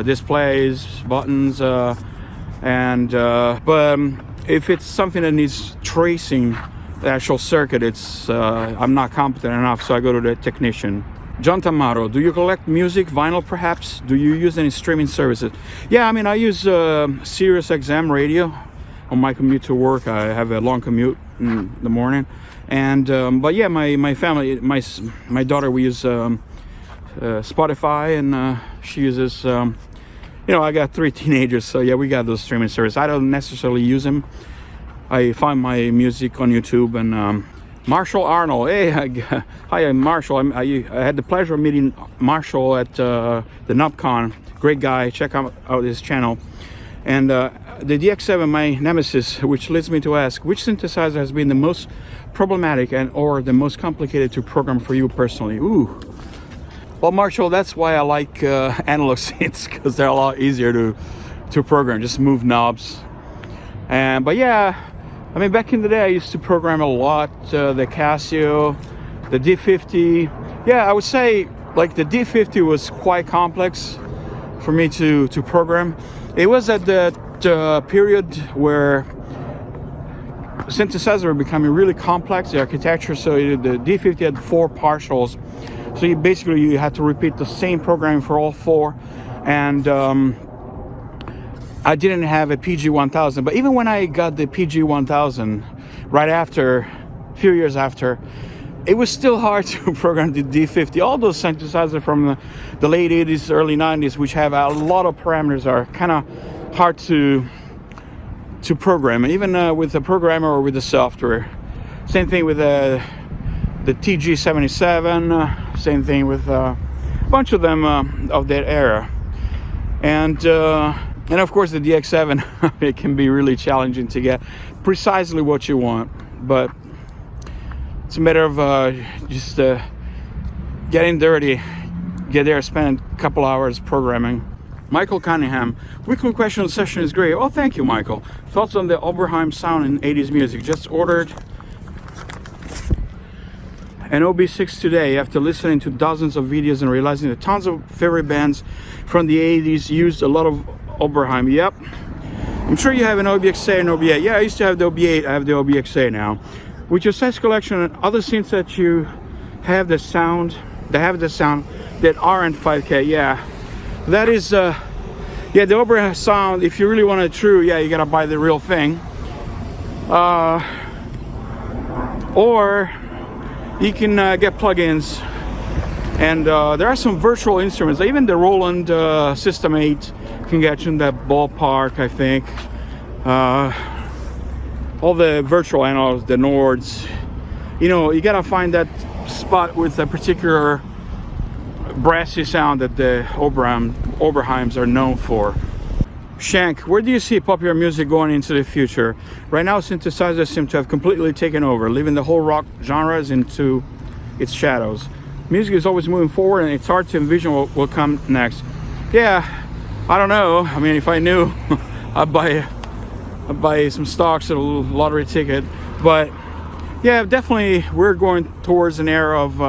displays, buttons, but if it's something that needs tracing the actual circuit, I'm not competent enough, so I go to the technician. John Tamaro, do you collect music, vinyl perhaps? Do you use any streaming services? Yeah, I mean, I use Sirius XM radio on my commute to work. I have a long commute in the morning, and but yeah, my family, my daughter, we use Spotify, and she uses you know, I got 3 teenagers, so yeah, we got those streaming services. I don't necessarily use them. I find my music on YouTube. And Marshall Arnold, hey, hi, I'm Marshall. I had the pleasure of meeting Marshall at the NupCon. Great guy. Check out his channel. And the DX7, my nemesis, which leads me to ask, which synthesizer has been the most problematic or the most complicated to program for you personally? Ooh. Well, Marshall, that's why I like analog synths, because they're a lot easier to program. Just move knobs. But yeah, I mean, back in the day, I used to program a lot, the Casio, the D50. Yeah, I would say like the D50 was quite complex for me to program. It was at that period where synthesizers are becoming really complex, the architecture. So the D50 had 4 partials. So you had to repeat the same programming for all 4. And I didn't have a PG-1000. But even when I got the PG-1000, right after, a few years after, it was still hard to program the D50. All those synthesizers from the late 80s, early 90s, which have a lot of parameters, are kind of hard to program, even with the programmer or with the software. Same thing with the TG77, same thing with a bunch of them of that era. And of course the DX7, it can be really challenging to get precisely what you want, but it's a matter of just getting dirty, get there, spend a couple hours programming. Michael Cunningham, weekly question session is great. Oh, thank you, Michael. Thoughts on the Oberheim sound in 80s music? Just ordered an OB-6 today after listening to dozens of videos and realizing that tons of favorite bands from the 80s used a lot of Oberheim. Yep. I'm sure you have an OB-XA and OB-8. Yeah, I used to have the OB-8. I have the OB-XA now. With your size collection and other synths that you have the sound, that aren't 5K, yeah. That is, the Oberheim sound, if you really want it true, yeah, you gotta buy the real thing. Or you can get plugins. And there are some virtual instruments. Even the Roland System 8 can get you in that ballpark, I think. All the virtual analogs, the Nords. You know, you gotta find that spot with a particular brassy sound that the Oberheims are known for. Shank, where do you see popular music going into the future? Right now, synthesizers seem to have completely taken over, leaving the whole rock genres into its shadows. Music is always moving forward, and it's hard to envision what will come next. Yeah, I don't know. I mean, if I knew, I'd buy some stocks at a lottery ticket. But yeah, definitely, we're going towards an era of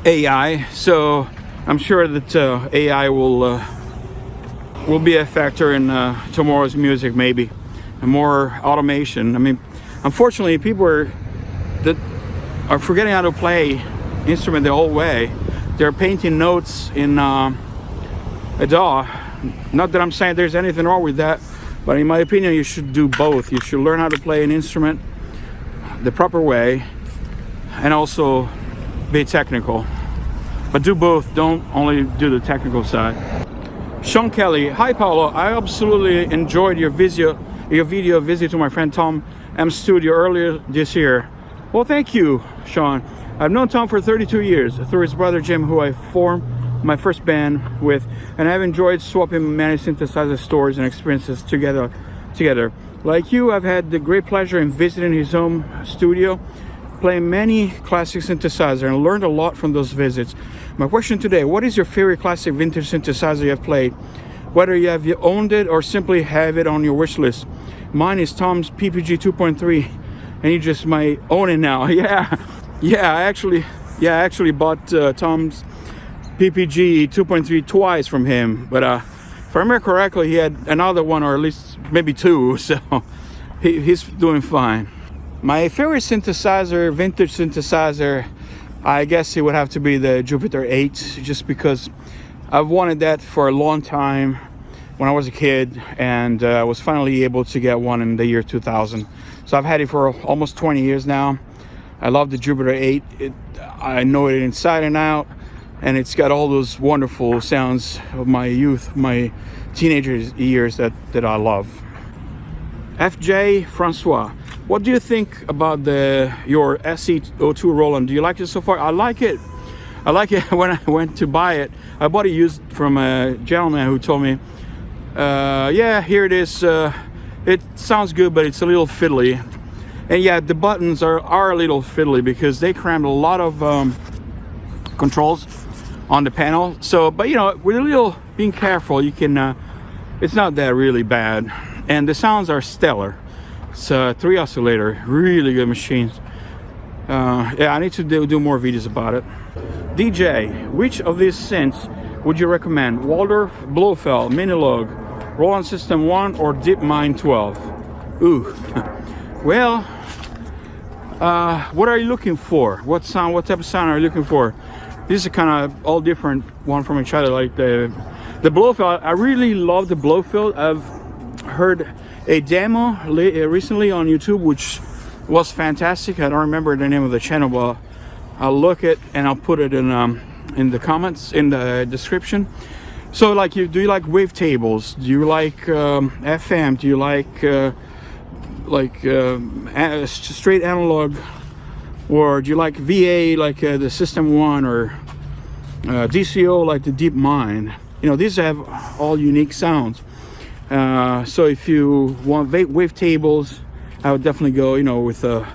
AI, so I'm sure that AI will be a factor in tomorrow's music, maybe, and more automation. I mean, unfortunately, people that are forgetting how to play instrument the old way. They're painting notes in a DAW. Not that I'm saying there's anything wrong with that, but in my opinion, you should do both. You should learn how to play an instrument the proper way, and also be technical, but do both. Don't only do the technical side. Sean Kelly, hi Paolo, I absolutely enjoyed your video visit to my friend Tom M's studio earlier this year. Well, thank you, Sean. I've known Tom for 32 years through his brother Jim, who I formed my first band with, and I've enjoyed swapping many synthesizer stories and experiences together. Like you, I've had the great pleasure in visiting his home studio, playing many classic synthesizers, and learned a lot from those visits. My question today, what is your favorite classic vintage synthesizer you have played? Whether you have owned it or simply have it on your wish list. Mine is Tom's PPG 2.3, and you just might own it now. I actually bought Tom's PPG 2.3 twice from him, but if I remember correctly, he had another one, or at least maybe 2, so he's doing fine. My favorite synthesizer, vintage synthesizer, I guess it would have to be the Jupiter 8, just because I've wanted that for a long time when I was a kid, and I was finally able to get one in the year 2000. So I've had it for almost 20 years now. I love the Jupiter 8. I know it inside and out, and it's got all those wonderful sounds of my youth, my teenager years that I love. FJ Francois, what do you think about your SE-02 Roland? Do you like it so far? I like it. When I went to buy it. I bought it used from a gentleman who told me, yeah, here it is. It sounds good, but it's a little fiddly. And yeah, the buttons are a little fiddly because they crammed a lot of controls on the panel. So, but you know, with a little being careful, you can. It's not that really bad, and the sounds are stellar. It's a 3 oscillator, really good machines. Yeah, I need to do more videos about it. DJ, which of these synths would you recommend? Waldorf, Blofeld, Minilog, Roland System 1, or DeepMind 12? Ooh. Well, what are you looking for? What type of sound are you looking for? These are kind of all different one from each other. Like the blow fill, I really love the blow fill. I've heard a demo recently on YouTube, which was fantastic. I don't remember the name of the channel, but I'll look it and I'll put it in the comments, in the description. So like, do you like wavetables? Do you like FM? Do you like straight analog? Or do you like VA, like the System 1, or DCO, like the Deep Mind? You know, these have all unique sounds. So if you want wavetables, I would definitely go, you know, with the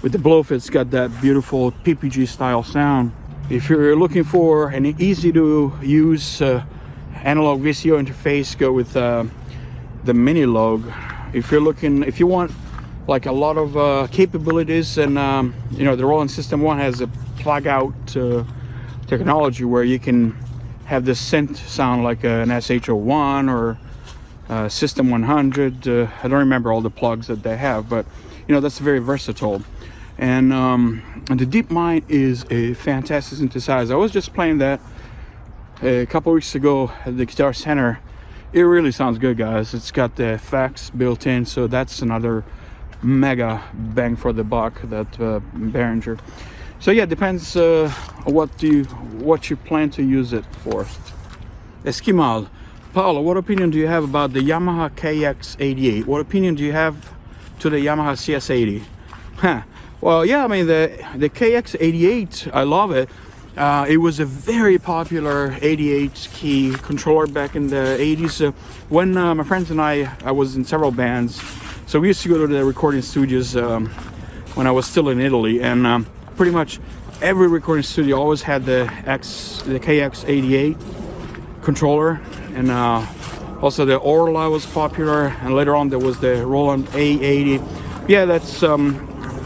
Blowfill. It's got that beautiful PPG style sound. If you're looking for an easy to use analog VCO interface, go with the Mini-Log. If you want like a lot of capabilities, and you know, the Roland System 1 has a plug out technology where you can have the synth sound like an SH01 or System 100. I don't remember all the plugs that they have, but you know, that's very versatile. And the Deep Mind is a fantastic synthesizer. I was just playing that a couple weeks ago at the Guitar Center. It really sounds good, guys. It's got the effects built in, so that's another mega bang for the buck, that Behringer. So yeah, depends what you plan to use it for. Esquimal, Paolo, what opinion do you have about the Yamaha KX88? What opinion do you have to the Yamaha CS-80? Huh. Well, yeah, I mean, the KX88, I love it. It was a very popular 88 key controller back in the 80s. When my friends and I was in several bands, so we used to go to the recording studios when I was still in Italy, and pretty much every recording studio always had the KX88 controller, and also the Orla was popular, and later on there was the Roland A80. Yeah, that's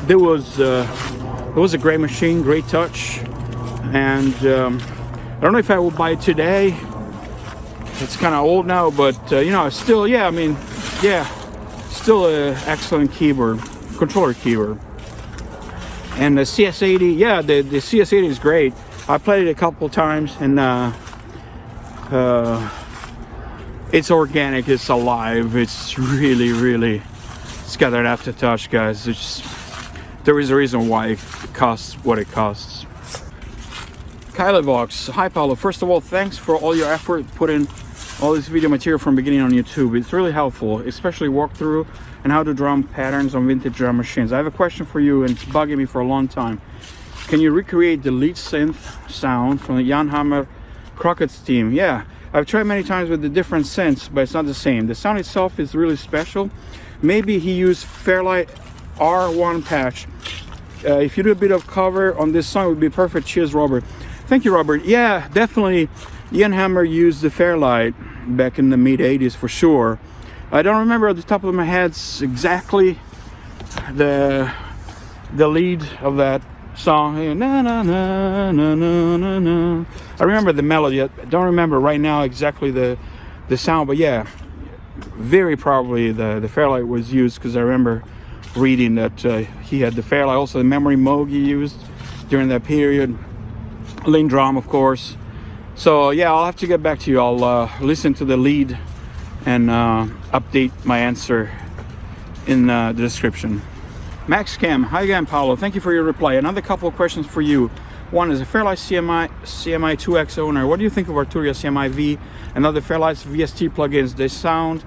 there was a great machine, great touch, and I don't know if I will buy it today. It's kind of old now, but you know, still, yeah, I mean, yeah, still an excellent keyboard, controller keyboard. And the CS-80, yeah, the CS-80 is great. I played it a couple times, and it's organic, it's alive, it's really, it's got that aftertouch, guys. There is a reason why it costs what it costs. Kylie Vox, hi Paolo. First of all, thanks for all your effort put in all this video material from beginning on YouTube. It's really helpful, especially walkthrough and how to drum patterns on vintage drum machines. I have a question for you, and it's bugging me for a long time. Can you recreate the lead synth sound from the Jan Hammer Crockett's team? Yeah, I've tried many times with the different synths, but it's not the same. The sound itself is really special. Maybe he used Fairlight R1 patch. If you do a bit of cover on this song, it would be perfect. Cheers, Robert. Thank you, Robert. Yeah, definitely Ian Hammer used the Fairlight back in the mid-80s for sure. I don't remember at the top of my head exactly the lead of that song. Na, na, na, na, na, na, na. I remember the melody. I don't remember right now exactly the sound, but yeah, very probably the Fairlight was used, because I remember reading that he had the Fairlight. Also the memory Moog he used during that period. Lane drum, of course. So yeah, I'll have to get back to you. I'll listen to the lead and update my answer in the description. Max Cam, hi again, Paolo. Thank you for your reply. Another couple of questions for you. One is a Fairlight CMI 2X owner. What do you think of Arturia CMI V and other Fairlight's VST plugins? They sound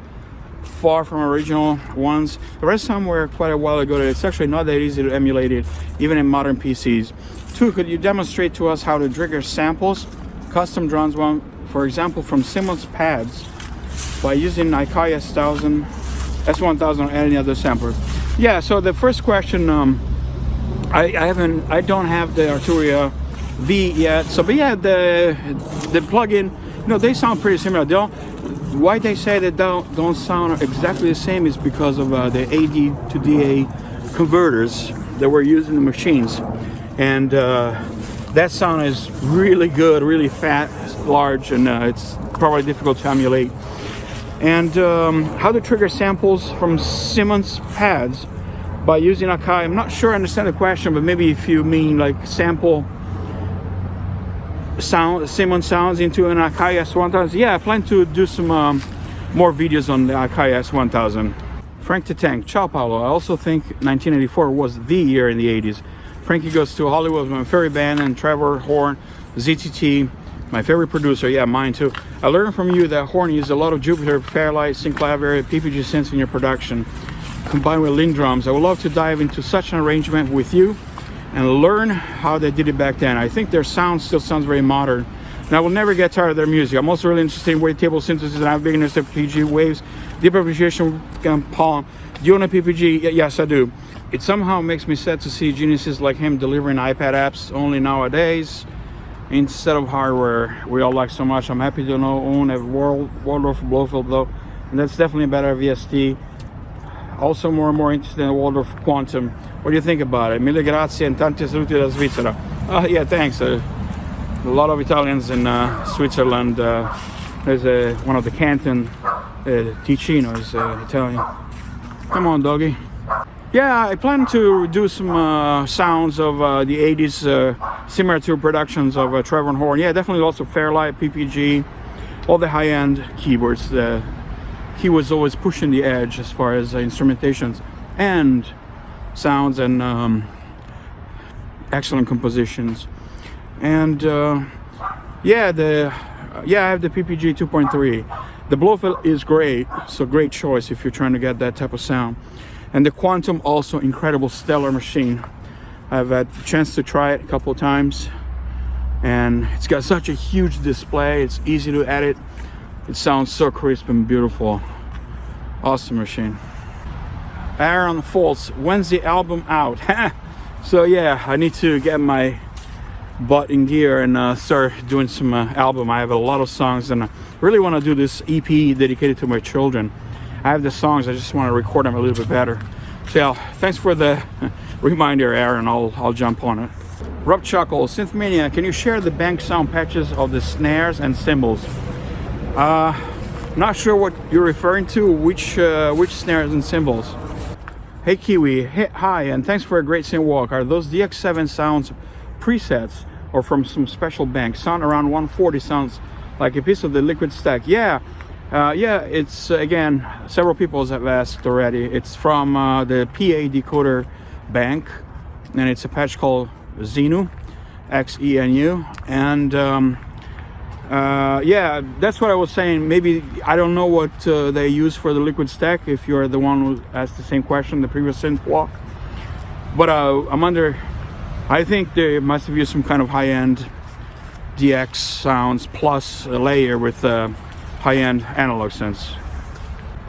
far from original ones. The rest somewhere quite a while ago. It's actually not that easy to emulate it, even in modern PCs. 2, could you demonstrate to us how to trigger samples, custom drums, one, for example, from Simmons pads by using AKAI S1000, S1000 or any other sampler? Yeah, so the first question, I don't have the Arturia V yet. So, but yeah, the plugin, you know, they sound pretty similar. Why they say they don't sound exactly the same is because of the AD to DA converters that were used in the machines, and that sound is really good, really fat, large, and it's probably difficult to emulate. And how to trigger samples from Simmons pads by using AKAI. I'm not sure I understand the question, but maybe if you mean like sample Simmons sounds into an AKAI S1000. Yeah, I plan to do some more videos on the AKAI S1000. Frank the Tank, ciao Paolo. I also think 1984 was the year in the 80s. Frankie Goes to Hollywood, my favorite band, and Trevor Horn, ZTT, my favorite producer. Yeah, mine too. I learned from you that Horn used a lot of Jupiter, Fairlight, Clavia, PPG synths in your production, combined with Link drums. I would love to dive into such an arrangement with you and learn how they did it back then. I think their sound still sounds very modern, and I will never get tired of their music. I'm also really interested in wavetable synthesis, and I have beginners of PPG waves, deep appreciation, palm. Do you own a PPG? Yes, I do. It somehow makes me sad to see geniuses like him delivering iPad apps only nowadays instead of hardware we all like so much. I'm happy to own a Waldorf Blofeld though, and that's definitely a better VST. Also more and more interested in the Waldorf Quantum. What do you think about it? Mille grazie and tanti saluti da Svizzera. Yeah, thanks. A lot of Italians in Switzerland. There's one of the canton, Ticino is Italian. Come on, doggy. Yeah, I plan to do some sounds of the 80s, similar to productions of Trevor Horn. Yeah, definitely also Fairlight, PPG, all the high-end keyboards. He was always pushing the edge as far as instrumentations and sounds and excellent compositions. And yeah, I have the PPG 2.3. The Blofeld is great, so great choice if you're trying to get that type of sound. And the Quantum, also incredible, stellar machine. I've had the chance to try it a couple of times, and it's got such a huge display. It's easy to edit. It sounds so crisp and beautiful. Awesome machine. Aaron Foltz, when's the album out? So yeah, I need to get my butt in gear and start doing some album. I have a lot of songs, and I really want to do this EP dedicated to my children. I have the songs, I just want to record them a little bit better. So yeah, thanks for the reminder, Aaron. I'll jump on it. Rob Chuckle, Synthmania, can you share the bank sound patches of the snares and cymbals? Not sure what you're referring to, which snares and cymbals. Hey Kiwi, hi, and thanks for a great Synth Walk. Are those DX7 sounds presets or from some special bank? Sound around 140 sounds like a piece of the liquid stack. Yeah, it's again, several people have asked already. It's from the PA decoder bank, and it's a patch called Xenu, Xenu, and yeah, that's what I was saying. Maybe I don't know what they use for the liquid stack, if you're the one who asked the same question the previous Synth Walk, but I think they must have used some kind of high-end DX sounds plus a layer with high-end analog synths.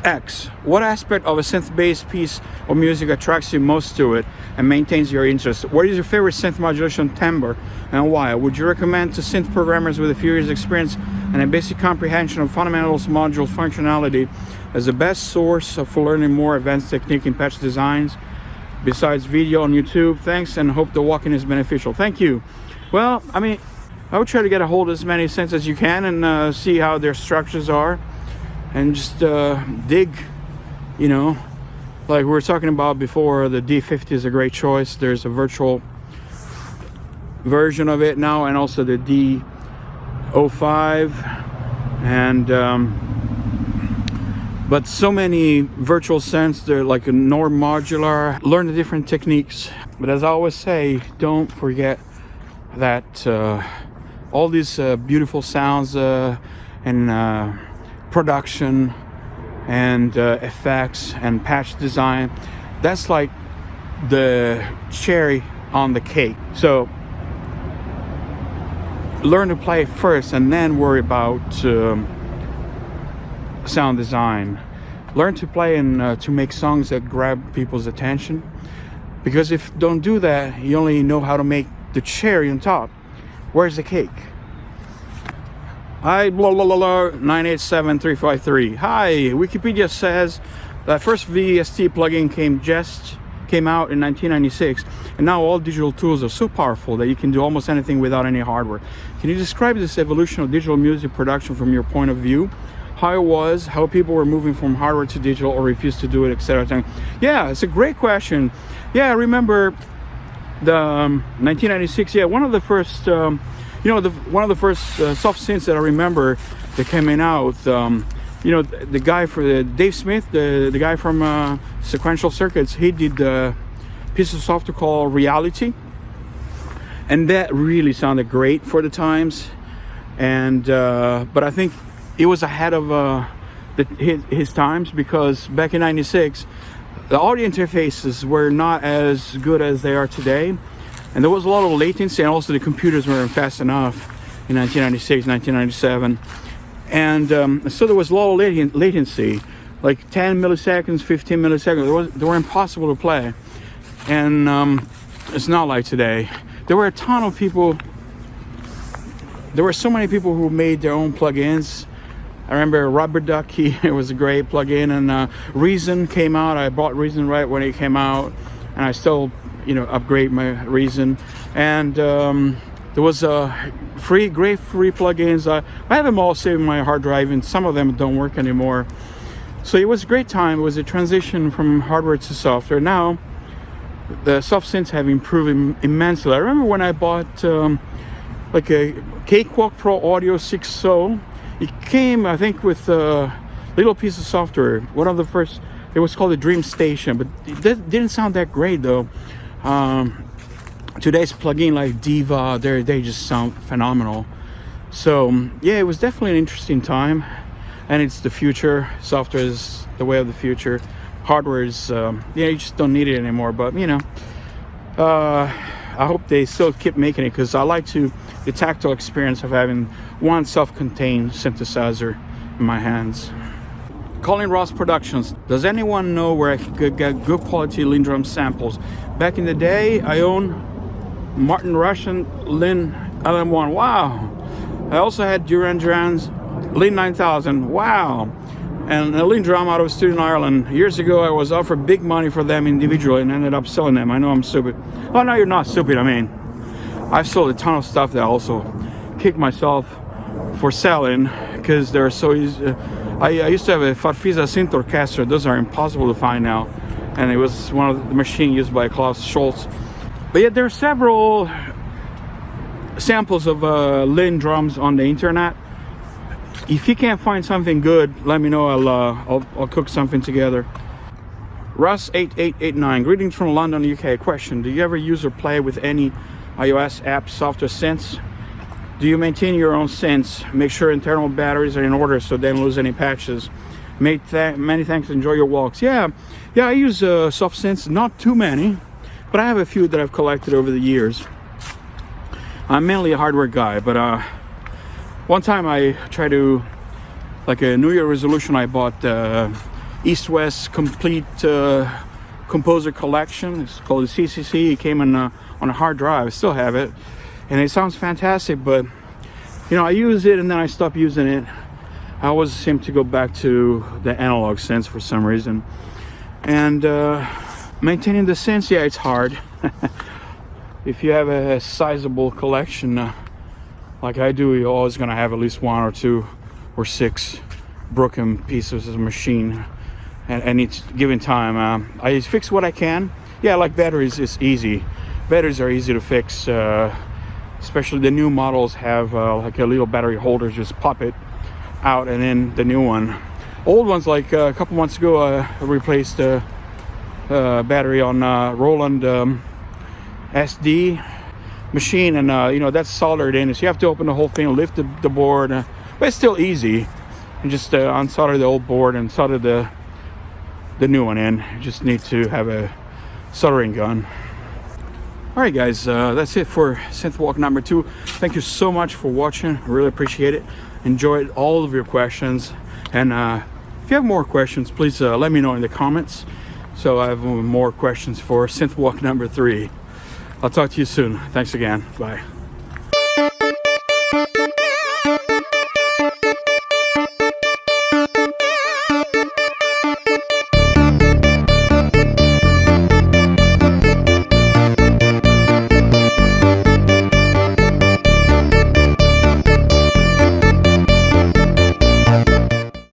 X, what aspect of a synth-based piece of music attracts you most to it and maintains your interest? What is your favorite synth modulation timbre and why? Would you recommend to synth programmers with a few years experience and a basic comprehension of fundamentals module functionality as the best source for learning more advanced technique in patch designs besides video on YouTube? Thanks, and hope the walking is beneficial. Thank you. Well, I mean, I would try to get a hold of as many synths as you can and see how their structures are, and just dig, you know, like we were talking about before. The D50 is a great choice. There's a virtual version of it now, and also the D05, and but so many virtual synths. They're like a norm modular. Learn the different techniques, but as I always say, don't forget that all these beautiful sounds and production and effects and patch design, that's like the cherry on the cake. So learn to play first and then worry about sound design. Learn to play and to make songs that grab people's attention, because if you don't do that, you only know how to make the cherry on top. Where's the cake? Hi, blah blah blah 987353. Hi, Wikipedia says that first VST plugin came out in 1996, and now all digital tools are so powerful that you can do almost anything without any hardware. Can you describe this evolution of digital music production from your point of view? how it was, how people were moving from hardware to digital or refused to do it, etc. Yeah, it's a great question. Yeah, I remember the 1996. Yeah, one of the first, one of the first soft synths that I remember that came out. The guy for Dave Smith, the guy from Sequential Circuits, he did a piece of software called Reality, and that really sounded great for the times. And but I think it was ahead of his times, because back in '96, the audio interfaces were not as good as they are today, and there was a lot of latency, and also the computers weren't fast enough in 1996, 1997. And so there was a lot of latency, like 10 milliseconds, 15 milliseconds. They were impossible to play. And it's not like today. There were a ton of people. There were so many people who made their own plugins. I remember Rubber Ducky, it was a great plugin. And Reason came out. I bought Reason right when it came out. And I still, upgrade my Reason. And there was great free plugins. I have them all saved in my hard drive, and some of them don't work anymore. So it was a great time. It was a transition from hardware to software. Now, the soft synths have improved immensely. I remember when I bought like a Cakewalk Pro Audio 6.0. It came, I think, with a little piece of software. One of the first, it was called the Dream Station, but it didn't sound that great though. Today's plugin like Diva, they just sound phenomenal. So yeah, it was definitely an interesting time, and it's the future. Software is the way of the future. Hardware is, you just don't need it anymore. But I hope they still keep making it, because I like the tactile experience of having one self-contained synthesizer in my hands. Colin Ross Productions. Does anyone know where I could get good quality Lindrum samples? Back in the day, I owned Martin Russian Lin LM1. Wow. I also had Duran Duran's Lin 9000. Wow. And a Lindrum out of a studio in Ireland. Years ago, I was offered big money for them individually and ended up selling them. I know I'm stupid. Oh, no, you're not stupid. I mean, I've sold a ton of stuff that I also kicked myself for selling, because they're so easy. I used to have a Farfisa synth orchestra. Those are impossible to find now. And it was one of the machines used by Klaus Schultz. But yet there are several samples of Lin drums on the internet. If you can't find something good, let me know. I'll cook something together. Russ8889, greetings from London, UK. Question: do you ever use or play with any iOS apps, software synths? Do you maintain your own synths? Make sure internal batteries are in order so they don't lose any patches. Many thanks. Enjoy your walks. Yeah, I use soft synths, not too many, but I have a few that I've collected over the years. I'm mainly a hardware guy, but one time I tried to, like a New Year resolution, I bought East-West Complete Composer Collection. It's called the CCC. It came on a hard drive. I still have it, and it sounds fantastic, but I use it and then I stop using it. I always seem to go back to the analog synths for some reason. And maintaining the synths, yeah, it's hard. If you have a sizable collection like I do, you're always gonna have at least 1 or 2 or 6 broken pieces of the machine at each given time. I fix what I can. Yeah, like batteries is easy. Batteries are easy to fix, especially the new models have like a little battery holder. Just pop it out and then the new one. Old ones, like a couple months ago, I replaced the battery on Roland SD machine, and that's soldered in, so you have to open the whole thing, lift the board, but it's still easy. And just unsolder the old board and solder the new one in. You just need to have a soldering gun. Alright guys, that's it for Synth Walk number 2. Thank you so much for watching. I really appreciate it. Enjoyed all of your questions, and if you have more questions, please let me know in the comments, so I have more questions for Synth Walk number 3. I'll talk to you soon. Thanks again. Bye.